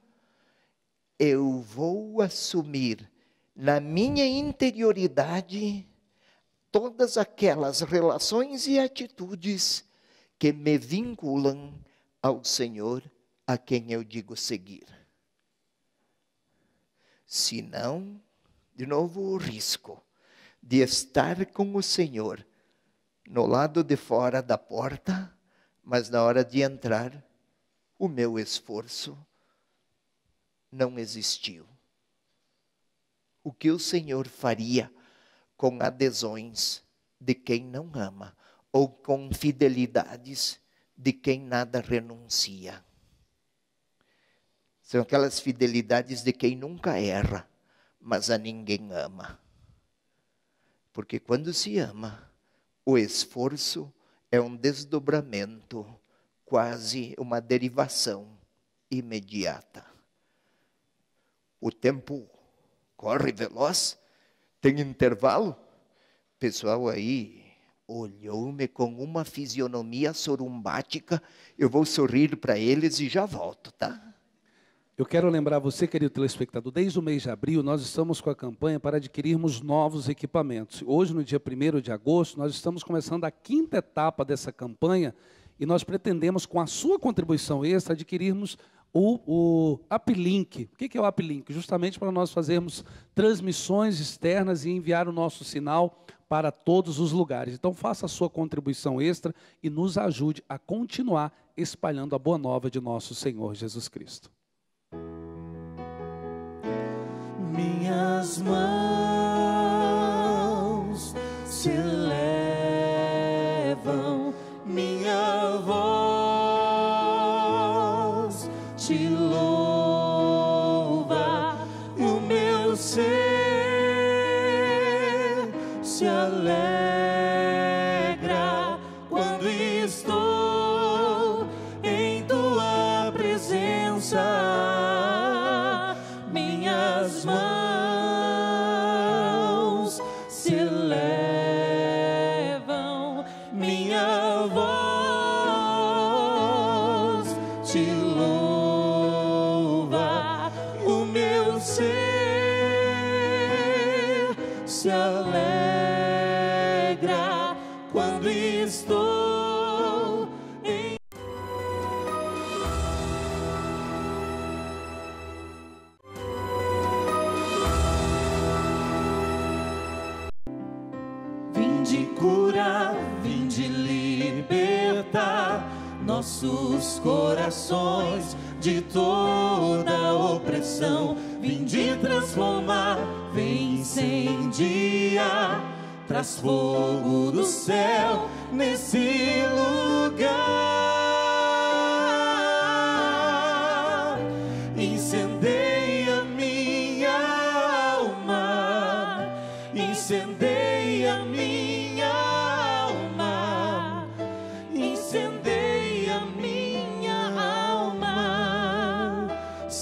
eu vou assumir na minha interioridade todas aquelas relações e atitudes que me vinculam ao Senhor, a quem eu digo seguir. Se não, de novo o risco de estar com o Senhor no lado de fora da porta, mas na hora de entrar, o meu esforço não existiu. O que o Senhor faria com adesões de quem não ama, ou com fidelidades de quem nada renuncia? São aquelas fidelidades de quem nunca erra, mas a ninguém ama. Porque quando se ama, o esforço é um desdobramento, quase uma derivação imediata. O tempo corre veloz, tem intervalo. O pessoal aí olhou-me com uma fisionomia sorumbática. Eu vou sorrir para eles e já volto, tá? Eu quero lembrar você, querido telespectador, desde o mês de abril, nós estamos com a campanha para adquirirmos novos equipamentos. Hoje, no dia 1º de agosto, nós estamos começando a 5ª etapa dessa campanha e nós pretendemos, com a sua contribuição extra, adquirirmos o uplink. O que é o uplink? Justamente para nós fazermos transmissões externas e enviar o nosso sinal para todos os lugares. Então, faça a sua contribuição extra e nos ajude a continuar espalhando a boa nova de nosso Senhor Jesus Cristo. Minhas mãos se elevam, minha voz te louva, o meu ser se alegra quando estou em tua presença. Minhas mãos se elevam, minha voz te louva, o meu ser se alegra quando estou em... Vinde curar, vinde libertar nossos corações de toda opressão. Vinde transformar, vem incendiar, traz fogo do céu nesse lugar. Incendeia minha alma, incendeia minha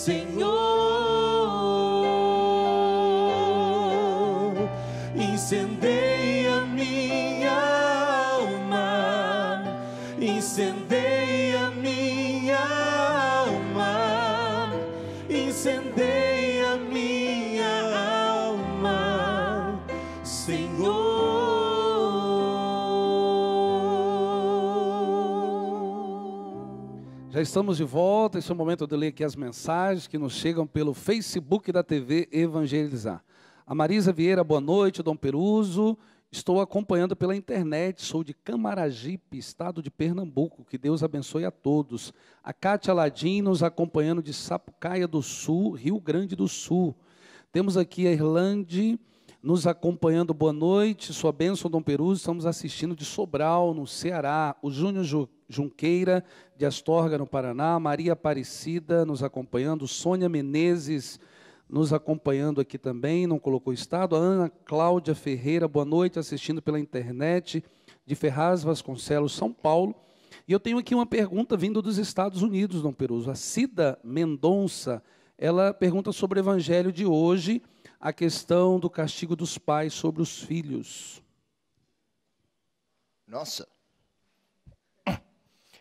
Senhor, incendeia minha alma, incendeia minha alma, incendeia minha alma, Senhor. Já estamos de volta, esse é o momento de ler aqui as mensagens que nos chegam pelo Facebook da TV Evangelizar. A Marisa Vieira, boa noite, Dom Peruso. Estou acompanhando pela internet, sou de Camaragipe, estado de Pernambuco. Que Deus abençoe a todos. A Cátia Ladim nos acompanhando de Sapucaia do Sul, Rio Grande do Sul. Temos aqui a Irlande nos acompanhando, boa noite, sua bênção, Dom Peruso. Estamos assistindo de Sobral, no Ceará. O Júnior Junqueira, de Astorga, no Paraná. Maria Aparecida nos acompanhando. Sônia Menezes nos acompanhando aqui também, não colocou estado. A Ana Cláudia Ferreira, boa noite, assistindo pela internet, de Ferraz Vasconcelos, São Paulo. E eu tenho aqui uma pergunta vindo dos Estados Unidos, Dom Peruso. A Cida Mendonça, ela pergunta sobre o evangelho de hoje, a questão do castigo dos pais sobre os filhos. Nossa,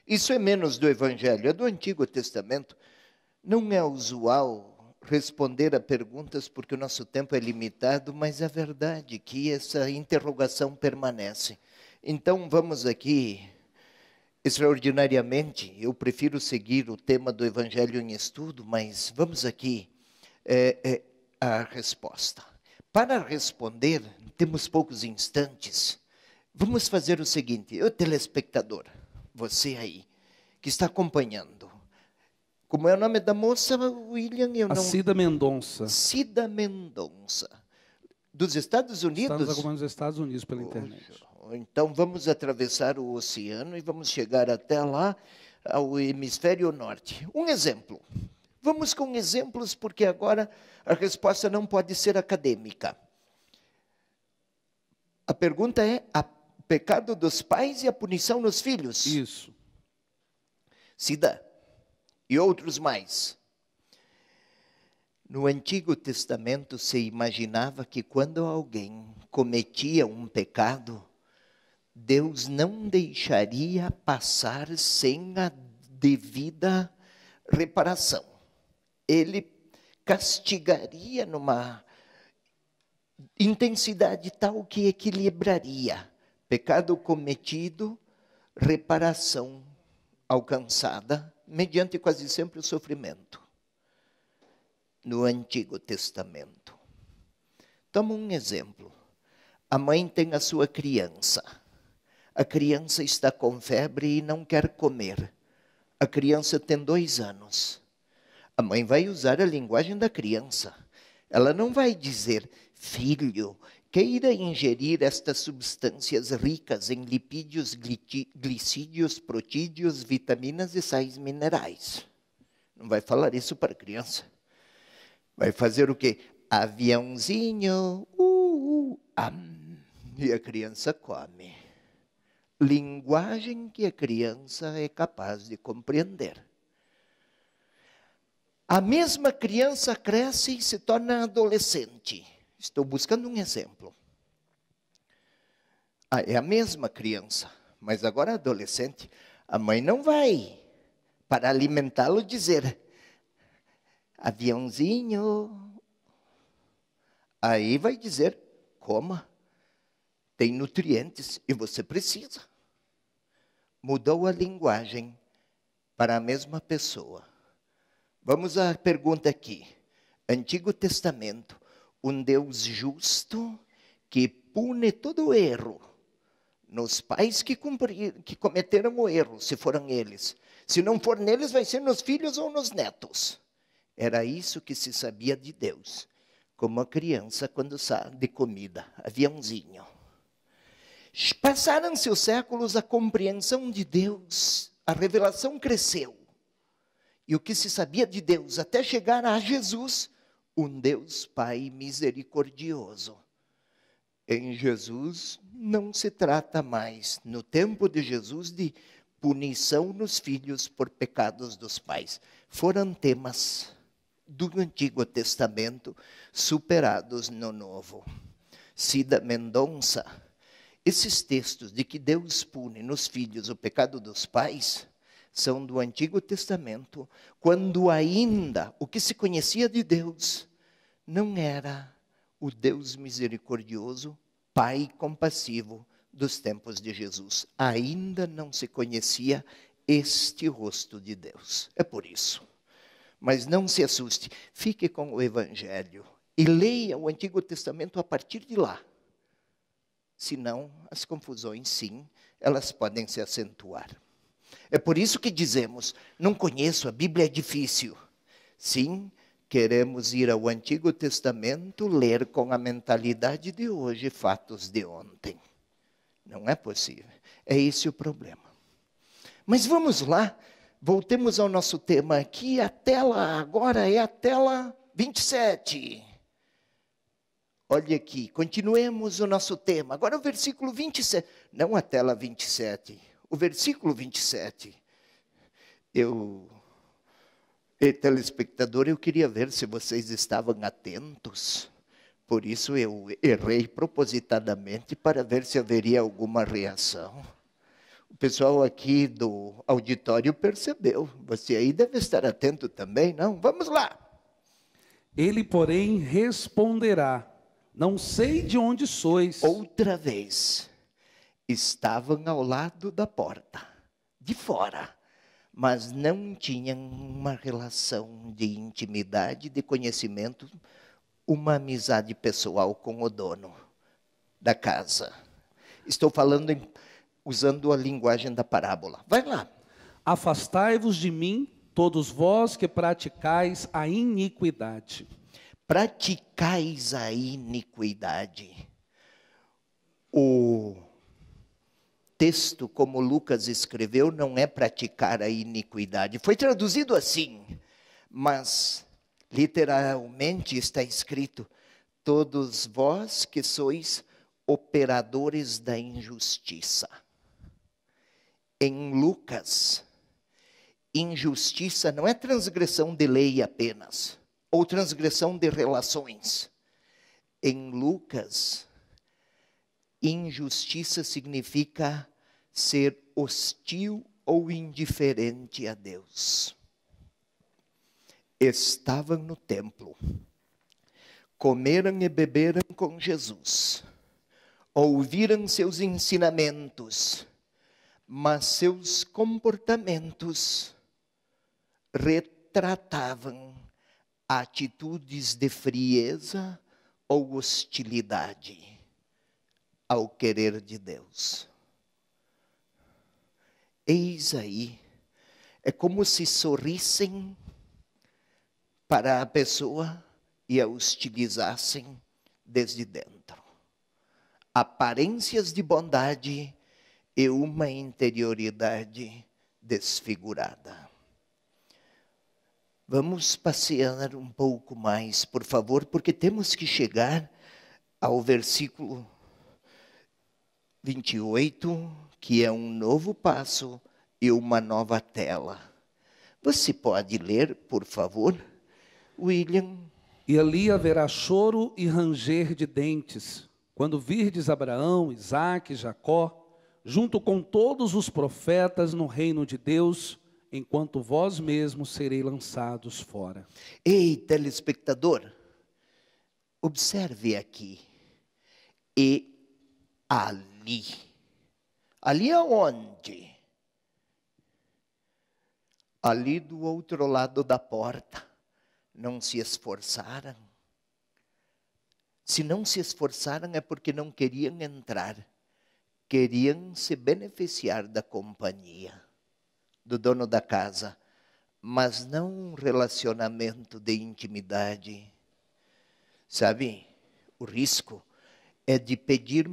isso é menos do Evangelho, é do Antigo Testamento. Não é usual responder a perguntas porque o nosso tempo é limitado, mas é verdade que essa interrogação permanece. Então vamos aqui, extraordinariamente, eu prefiro seguir o tema do Evangelho em estudo, mas vamos aqui a resposta. Para responder, temos poucos instantes. Vamos fazer o seguinte, o telespectador, você aí, que está acompanhando. Como é o nome da moça, William? Eu não... Cida Mendonça. Cida Mendonça. Dos Estados Unidos? Estamos acompanhando os Estados Unidos pela internet. Então vamos atravessar o oceano e vamos chegar até lá, ao hemisfério norte. Um exemplo. Vamos com exemplos, porque agora a resposta não pode ser acadêmica. A pergunta é: o pecado dos pais e a punição nos filhos? Isso. Cida, e outros mais. No Antigo Testamento se imaginava que quando alguém cometia um pecado, Deus não deixaria passar sem a devida reparação. Ele castigaria numa intensidade tal que equilibraria pecado cometido, reparação alcançada, mediante quase sempre o sofrimento. No Antigo Testamento. Toma um exemplo. A mãe tem a sua criança. A criança está com febre e não quer comer. A criança tem 2 anos. A mãe vai usar a linguagem da criança. Ela não vai dizer: filho, queira ingerir estas substâncias ricas em lipídios, glicídios, protídeos, vitaminas e sais minerais. Não vai falar isso para a criança. Vai fazer o quê? Aviãozinho, e a criança come. Linguagem que a criança é capaz de compreender. A mesma criança cresce e se torna adolescente. Estou buscando um exemplo. É a mesma criança, mas agora adolescente. A mãe não vai, para alimentá-lo, dizer: aviãozinho. Aí vai dizer: coma, tem nutrientes e você precisa. Mudou a linguagem para a mesma pessoa. Vamos à pergunta aqui. Antigo Testamento, um Deus justo que pune todo o erro nos pais que cometeram o erro, se foram eles. Se não for neles, vai ser nos filhos ou nos netos. Era isso que se sabia de Deus. Como a criança quando sabe de comida, aviãozinho. Passaram-se os séculos, a compreensão de Deus, a revelação cresceu. E o que se sabia de Deus até chegar a Jesus, um Deus Pai misericordioso. Em Jesus não se trata mais, no tempo de Jesus, de punição nos filhos por pecados dos pais. Foram temas do Antigo Testamento superados no Novo. Cida Mendonça, esses textos de que Deus pune nos filhos o pecado dos pais são do Antigo Testamento, quando ainda o que se conhecia de Deus não era o Deus misericordioso, Pai compassivo dos tempos de Jesus. Ainda não se conhecia este rosto de Deus. É por isso. Mas não se assuste, fique com o Evangelho e leia o Antigo Testamento a partir de lá. Senão, as confusões, sim, elas podem se acentuar. É por isso que dizemos, não conheço, a Bíblia é difícil. Sim, queremos ir ao Antigo Testamento, ler com a mentalidade de hoje, fatos de ontem. Não é possível. É esse o problema. Mas vamos lá, voltemos ao nosso tema aqui. A tela agora é a tela 27. Olha aqui, continuemos o nosso tema. Agora o versículo 27, não a tela 27, o versículo 27. Telespectador, eu queria ver se vocês estavam atentos. Por isso eu errei propositadamente para ver se haveria alguma reação. O pessoal aqui do auditório percebeu. Você aí deve estar atento também, não? Vamos lá. Ele, porém, responderá: não sei de onde sois. Outra vez, estavam ao lado da porta, de fora, mas não tinham uma relação de intimidade, de conhecimento, uma amizade pessoal com o dono da casa. Estou falando usando a linguagem da parábola. Vai lá. Afastai-vos de mim, todos vós que praticais a iniquidade. Praticais a iniquidade. O texto, como Lucas escreveu, não é praticar a iniquidade. Foi traduzido assim, mas literalmente está escrito: todos vós que sois operadores da injustiça. Em Lucas, injustiça não é transgressão de lei apenas, ou transgressão de relações. Em Lucas, injustiça significa ser hostil ou indiferente a Deus. Estavam no templo, comeram e beberam com Jesus, ouviram seus ensinamentos, mas seus comportamentos retratavam atitudes de frieza ou hostilidade ao querer de Deus. Eis aí, é como se sorrissem para a pessoa e a hostilizassem desde dentro. Aparências de bondade e uma interioridade desfigurada. Vamos passear um pouco mais, por favor, porque temos que chegar ao versículo 28, que é um novo passo e uma nova tela. Você pode ler, por favor, William? E ali haverá choro e ranger de dentes, quando virdes Abraão, Isaque e Jacó, junto com todos os profetas no reino de Deus, enquanto vós mesmos sereis lançados fora. Ei, telespectador, observe aqui. E ali. Ali aonde? Ali do outro lado da porta. Não se esforçaram. Se não se esforçaram é porque não queriam entrar. Queriam se beneficiar da companhia do dono da casa, mas não um relacionamento de intimidade. Sabe, o risco é de pedir,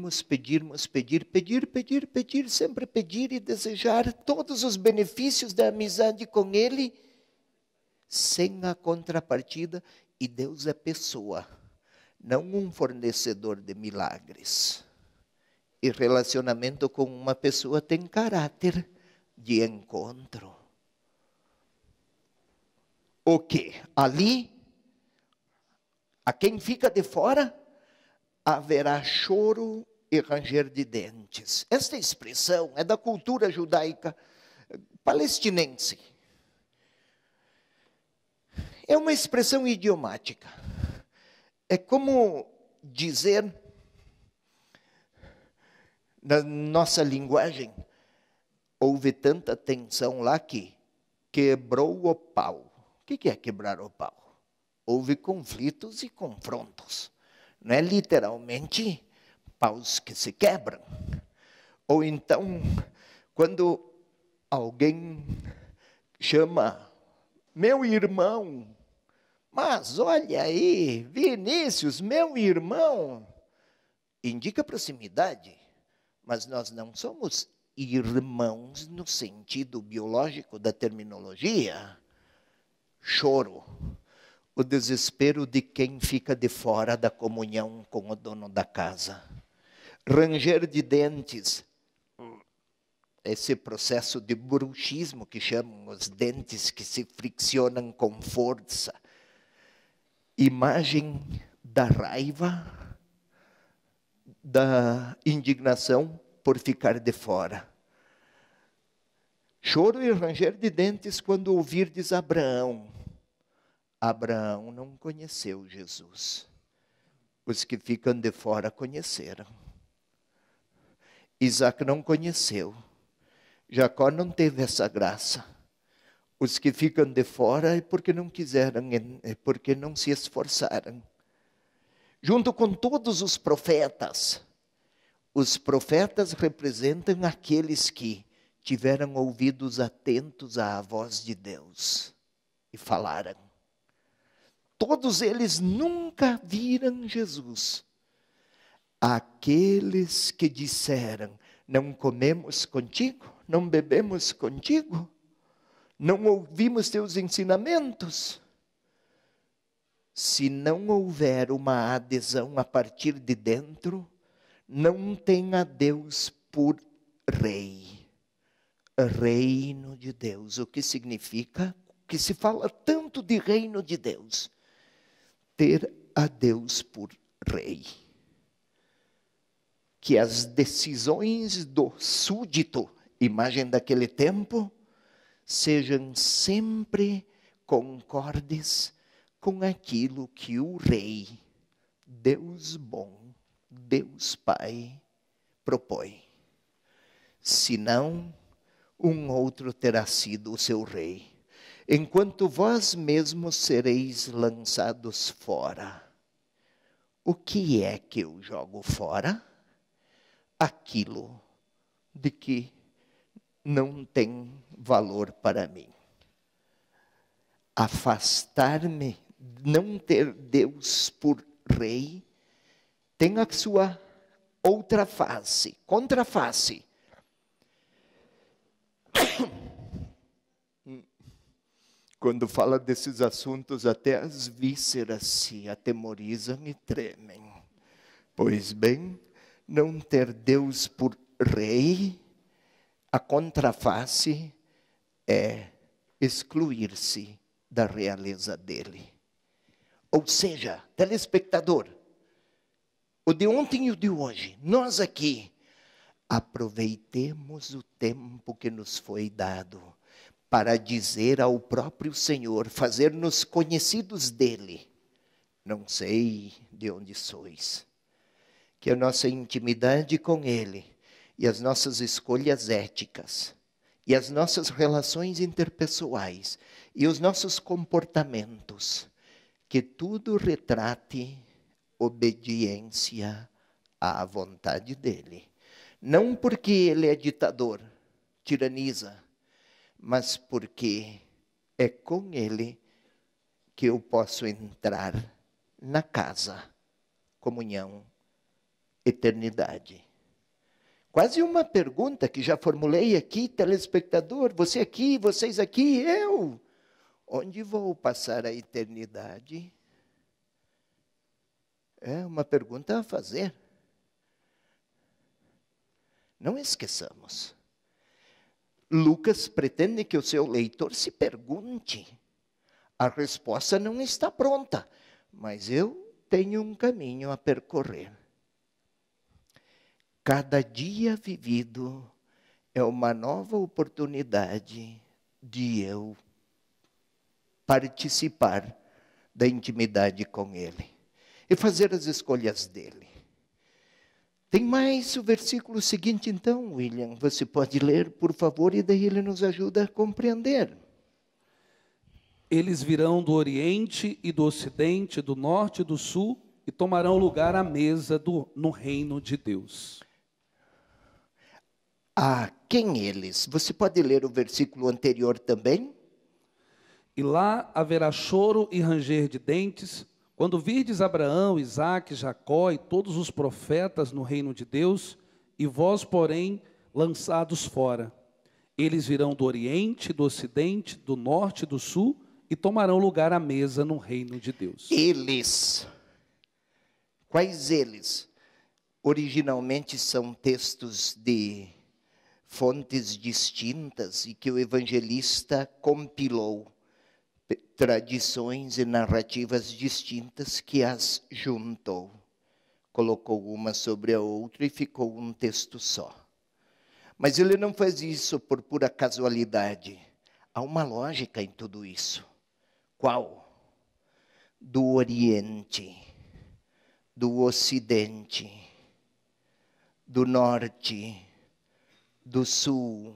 sempre pedir e desejar todos os benefícios da amizade com Ele, sem a contrapartida, e Deus é pessoa, não um fornecedor de milagres. E relacionamento com uma pessoa tem caráter de encontro. O quê? Ali A quem fica de fora, haverá choro e ranger de dentes. Esta expressão é da cultura judaica palestinense. É uma expressão idiomática. É como dizer, na nossa linguagem, houve tanta tensão lá que quebrou o pau. O que é quebrar o pau? Houve conflitos e confrontos. Não é literalmente paus que se quebram. Ou então, quando alguém chama meu irmão, mas olha aí, Vinícius, meu irmão, indica proximidade, mas nós não somos irmãos no sentido biológico da terminologia. Choro, o desespero de quem fica de fora da comunhão com o dono da casa. Ranger de dentes, esse processo de bruxismo que chamam os dentes que se friccionam com força. Imagem da raiva, da indignação por ficar de fora. Choro e ranger de dentes quando ouvirdes Abraão. Abraão não conheceu Jesus. Os que ficam de fora conheceram. Isaac não conheceu. Jacó não teve essa graça. Os que ficam de fora é porque não quiseram, é porque não se esforçaram. Junto com todos os profetas representam aqueles que tiveram ouvidos atentos à voz de Deus e falaram. Todos eles nunca viram Jesus. Aqueles que disseram, não comemos contigo, não bebemos contigo, não ouvimos teus ensinamentos. Se não houver uma adesão a partir de dentro, não tenha Deus por rei. Reino de Deus, o que significa que se fala tanto de reino de Deus, ter a Deus por rei. Que as decisões do súdito, imagem daquele tempo, sejam sempre concordes com aquilo que o rei, Deus bom, Deus Pai, propõe. Senão, um outro terá sido o seu rei. Enquanto vós mesmos sereis lançados fora. O que é que eu jogo fora? Aquilo de que não tem valor para mim. Afastar-me, não ter Deus por rei, tem a sua outra face, contraface. Quando fala desses assuntos, até as vísceras se atemorizam e tremem. Pois bem, não ter Deus por rei, a contraface é excluir-se da realeza dele. Ou seja, telespectador, o de ontem e o de hoje, nós aqui, aproveitemos o tempo que nos foi dado para dizer ao próprio Senhor, fazer-nos conhecidos dele. Não sei de onde sois. Que a nossa intimidade com ele e as nossas escolhas éticas e as nossas relações interpessoais e os nossos comportamentos, que tudo retrate obediência à vontade dele. Não porque ele é ditador, tiraniza, mas porque é com ele que eu posso entrar na casa, comunhão, eternidade. Quase uma pergunta que já formulei aqui, telespectador, você aqui, vocês aqui, eu. Onde vou passar a eternidade? É uma pergunta a fazer. Não esqueçamos. Lucas pretende que o seu leitor se pergunte. A resposta não está pronta, mas eu tem um caminho a percorrer. Cada dia vivido é uma nova oportunidade de eu participar da intimidade com Ele e fazer as escolhas dele. Tem mais o versículo seguinte, então, William. Você pode ler, por favor, e daí ele nos ajuda a compreender. Eles virão do Oriente e do Ocidente, do Norte e do Sul, e tomarão lugar à mesa no reino de Deus. Ah, quem eles? Você pode ler o versículo anterior também? E lá haverá choro e ranger de dentes, quando virdes Abraão, Isaque, Jacó e todos os profetas no reino de Deus, e vós, porém, lançados fora. Eles virão do Oriente, do Ocidente, do Norte e do Sul, e tomarão lugar à mesa no reino de Deus. Eles. Quais eles? Originalmente são textos de fontes distintas e que o evangelista compilou. Tradições e narrativas distintas que as juntou. Colocou uma sobre a outra e ficou um texto só. Mas ele não faz isso por pura casualidade. Há uma lógica em tudo isso. Qual? Do Oriente, do Ocidente, do Norte, do Sul,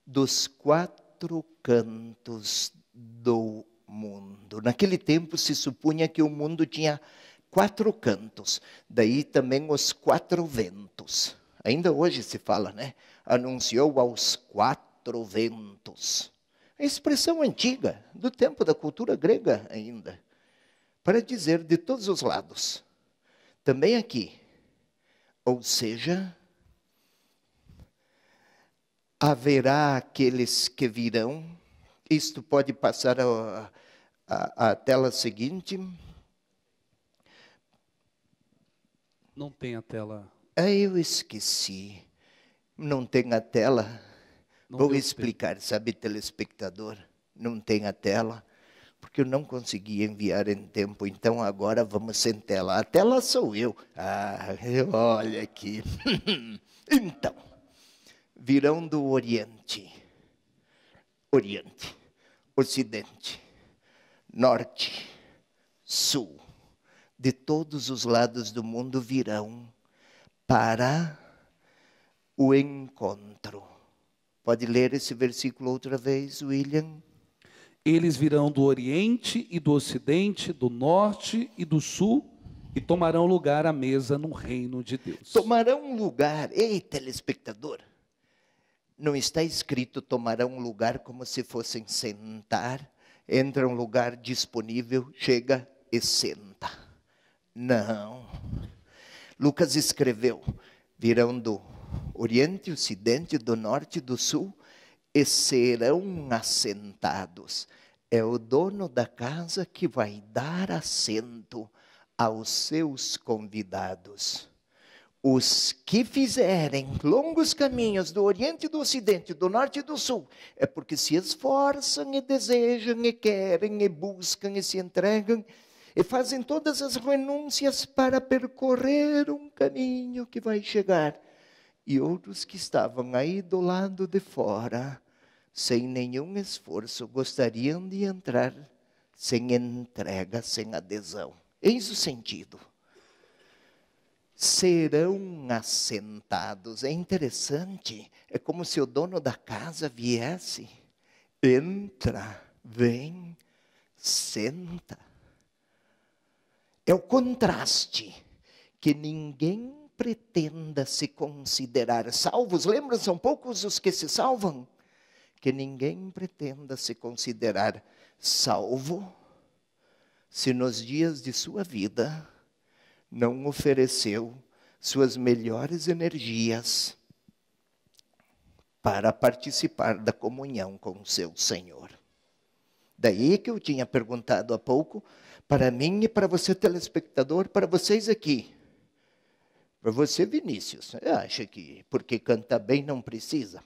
dos quatro cantos do mundo. Naquele tempo se supunha que o mundo tinha 4 cantos, daí também os 4 ventos. Ainda hoje se fala, né? Anunciou aos 4 ventos. A expressão antiga, do tempo da cultura grega ainda, para dizer de todos os lados. Também aqui. Ou seja, haverá aqueles que virão. Isto pode passar a tela seguinte. Não tem a tela. Eu esqueci. Não tem a tela. Vou explicar, sabe, telespectador? Não tem a tela, porque eu não consegui enviar em tempo. Então agora vamos sem tela. A tela sou eu. Olha aqui. Então, virão do Oriente. Oriente, Ocidente, Norte, Sul, de todos os lados do mundo virão para o encontro. Pode ler esse versículo outra vez, William? Eles virão do Oriente e do Ocidente, do Norte e do Sul, e tomarão lugar à mesa no reino de Deus. Tomarão lugar, ei, telespectador. Não está escrito tomarão lugar como se fossem sentar, entra um lugar disponível, chega e senta. Não. Lucas escreveu, virão do Oriente, Ocidente, do Norte e do Sul, e serão assentados. É o dono da casa que vai dar assento aos seus convidados. Os que fizerem longos caminhos do Oriente e do Ocidente, do Norte e do Sul, é porque se esforçam e desejam e querem e buscam e se entregam e fazem todas as renúncias para percorrer um caminho que vai chegar. E outros que estavam aí do lado de fora, sem nenhum esforço, gostariam de entrar sem entrega, sem adesão. Eis o sentido. Serão assentados. É interessante, é como se o dono da casa viesse, entra, vem, senta. É o contraste, que ninguém pretenda se considerar salvos. Lembram, são poucos os que se salvam? Que ninguém pretenda se considerar salvo, se nos dias de sua vida não ofereceu suas melhores energias para participar da comunhão com o seu Senhor. Daí que eu tinha perguntado há pouco, para mim e para você, telespectador, para vocês aqui. Para você, Vinícius, acha que porque canta bem não precisa?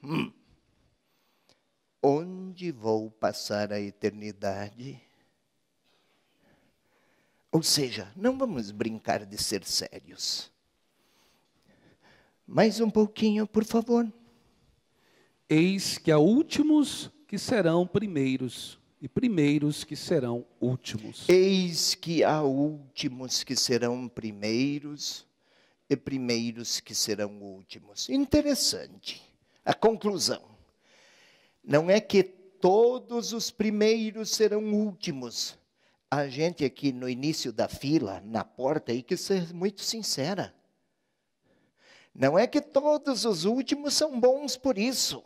Onde vou passar a eternidade? Ou seja, não vamos brincar de ser sérios. Mais um pouquinho, por favor. Eis que há últimos que serão primeiros, e primeiros que serão últimos. Eis que há últimos que serão primeiros, e primeiros que serão últimos. Interessante. A conclusão. Não é que todos os primeiros serão últimos. A gente aqui no início da fila, na porta, tem que ser muito sincera. Não é que todos os últimos são bons por isso.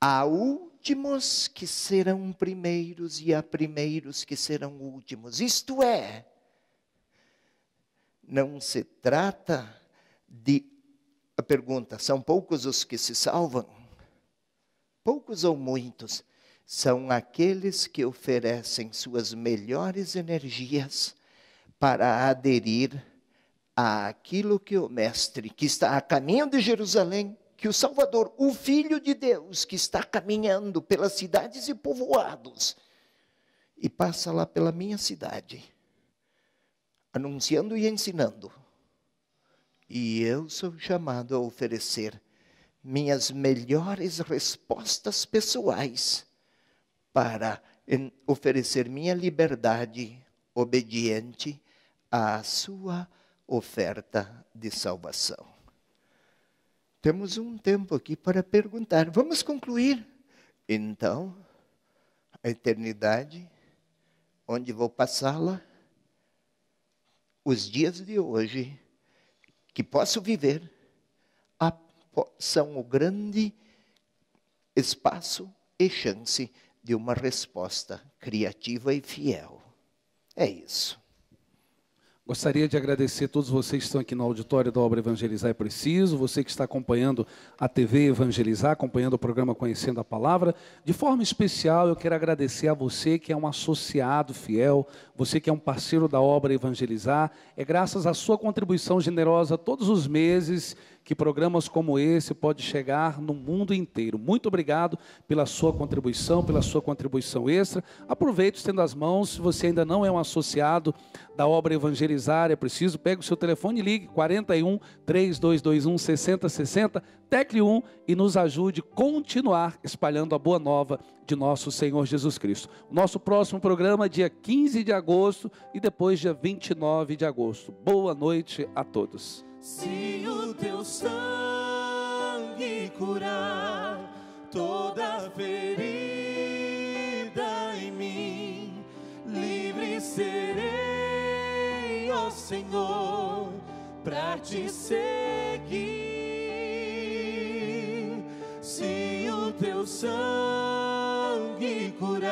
Há últimos que serão primeiros e há primeiros que serão últimos. Isto é, não se trata de... A pergunta, são poucos os que se salvam? Poucos ou muitos? São aqueles que oferecem suas melhores energias para aderir àquilo que o Mestre, que está a caminho de Jerusalém, que o Salvador, o Filho de Deus, que está caminhando pelas cidades e povoados, e passa lá pela minha cidade, anunciando e ensinando. E eu sou chamado a oferecer minhas melhores respostas pessoais para oferecer minha liberdade obediente à sua oferta de salvação. Temos um tempo aqui para perguntar. Vamos concluir. Então, a eternidade, onde vou passá-la? Os dias de hoje, que posso viver, são o grande espaço e chance de uma resposta criativa e fiel. É isso. Gostaria de agradecer a todos vocês que estão aqui no auditório da obra Evangelizar é Preciso, você que está acompanhando a TV Evangelizar, acompanhando o programa Conhecendo a Palavra. De forma especial, eu quero agradecer a você que é um associado fiel, você que é um parceiro da obra Evangelizar. É graças à sua contribuição generosa todos os meses que programas como esse podem chegar no mundo inteiro. Muito obrigado pela sua contribuição extra. Aproveite estendo as mãos, se você ainda não é um associado da obra Evangelizar é Preciso, pegue o seu telefone e ligue 41 3221 6060, tecle 1 e nos ajude a continuar espalhando a boa nova de nosso Senhor Jesus Cristo. O nosso próximo programa é dia 15 de agosto e depois dia 29 de agosto. Boa noite a todos. Se o teu sangue curar toda ferida em mim, livre serei, ó Senhor, pra te seguir. Se o teu sangue curar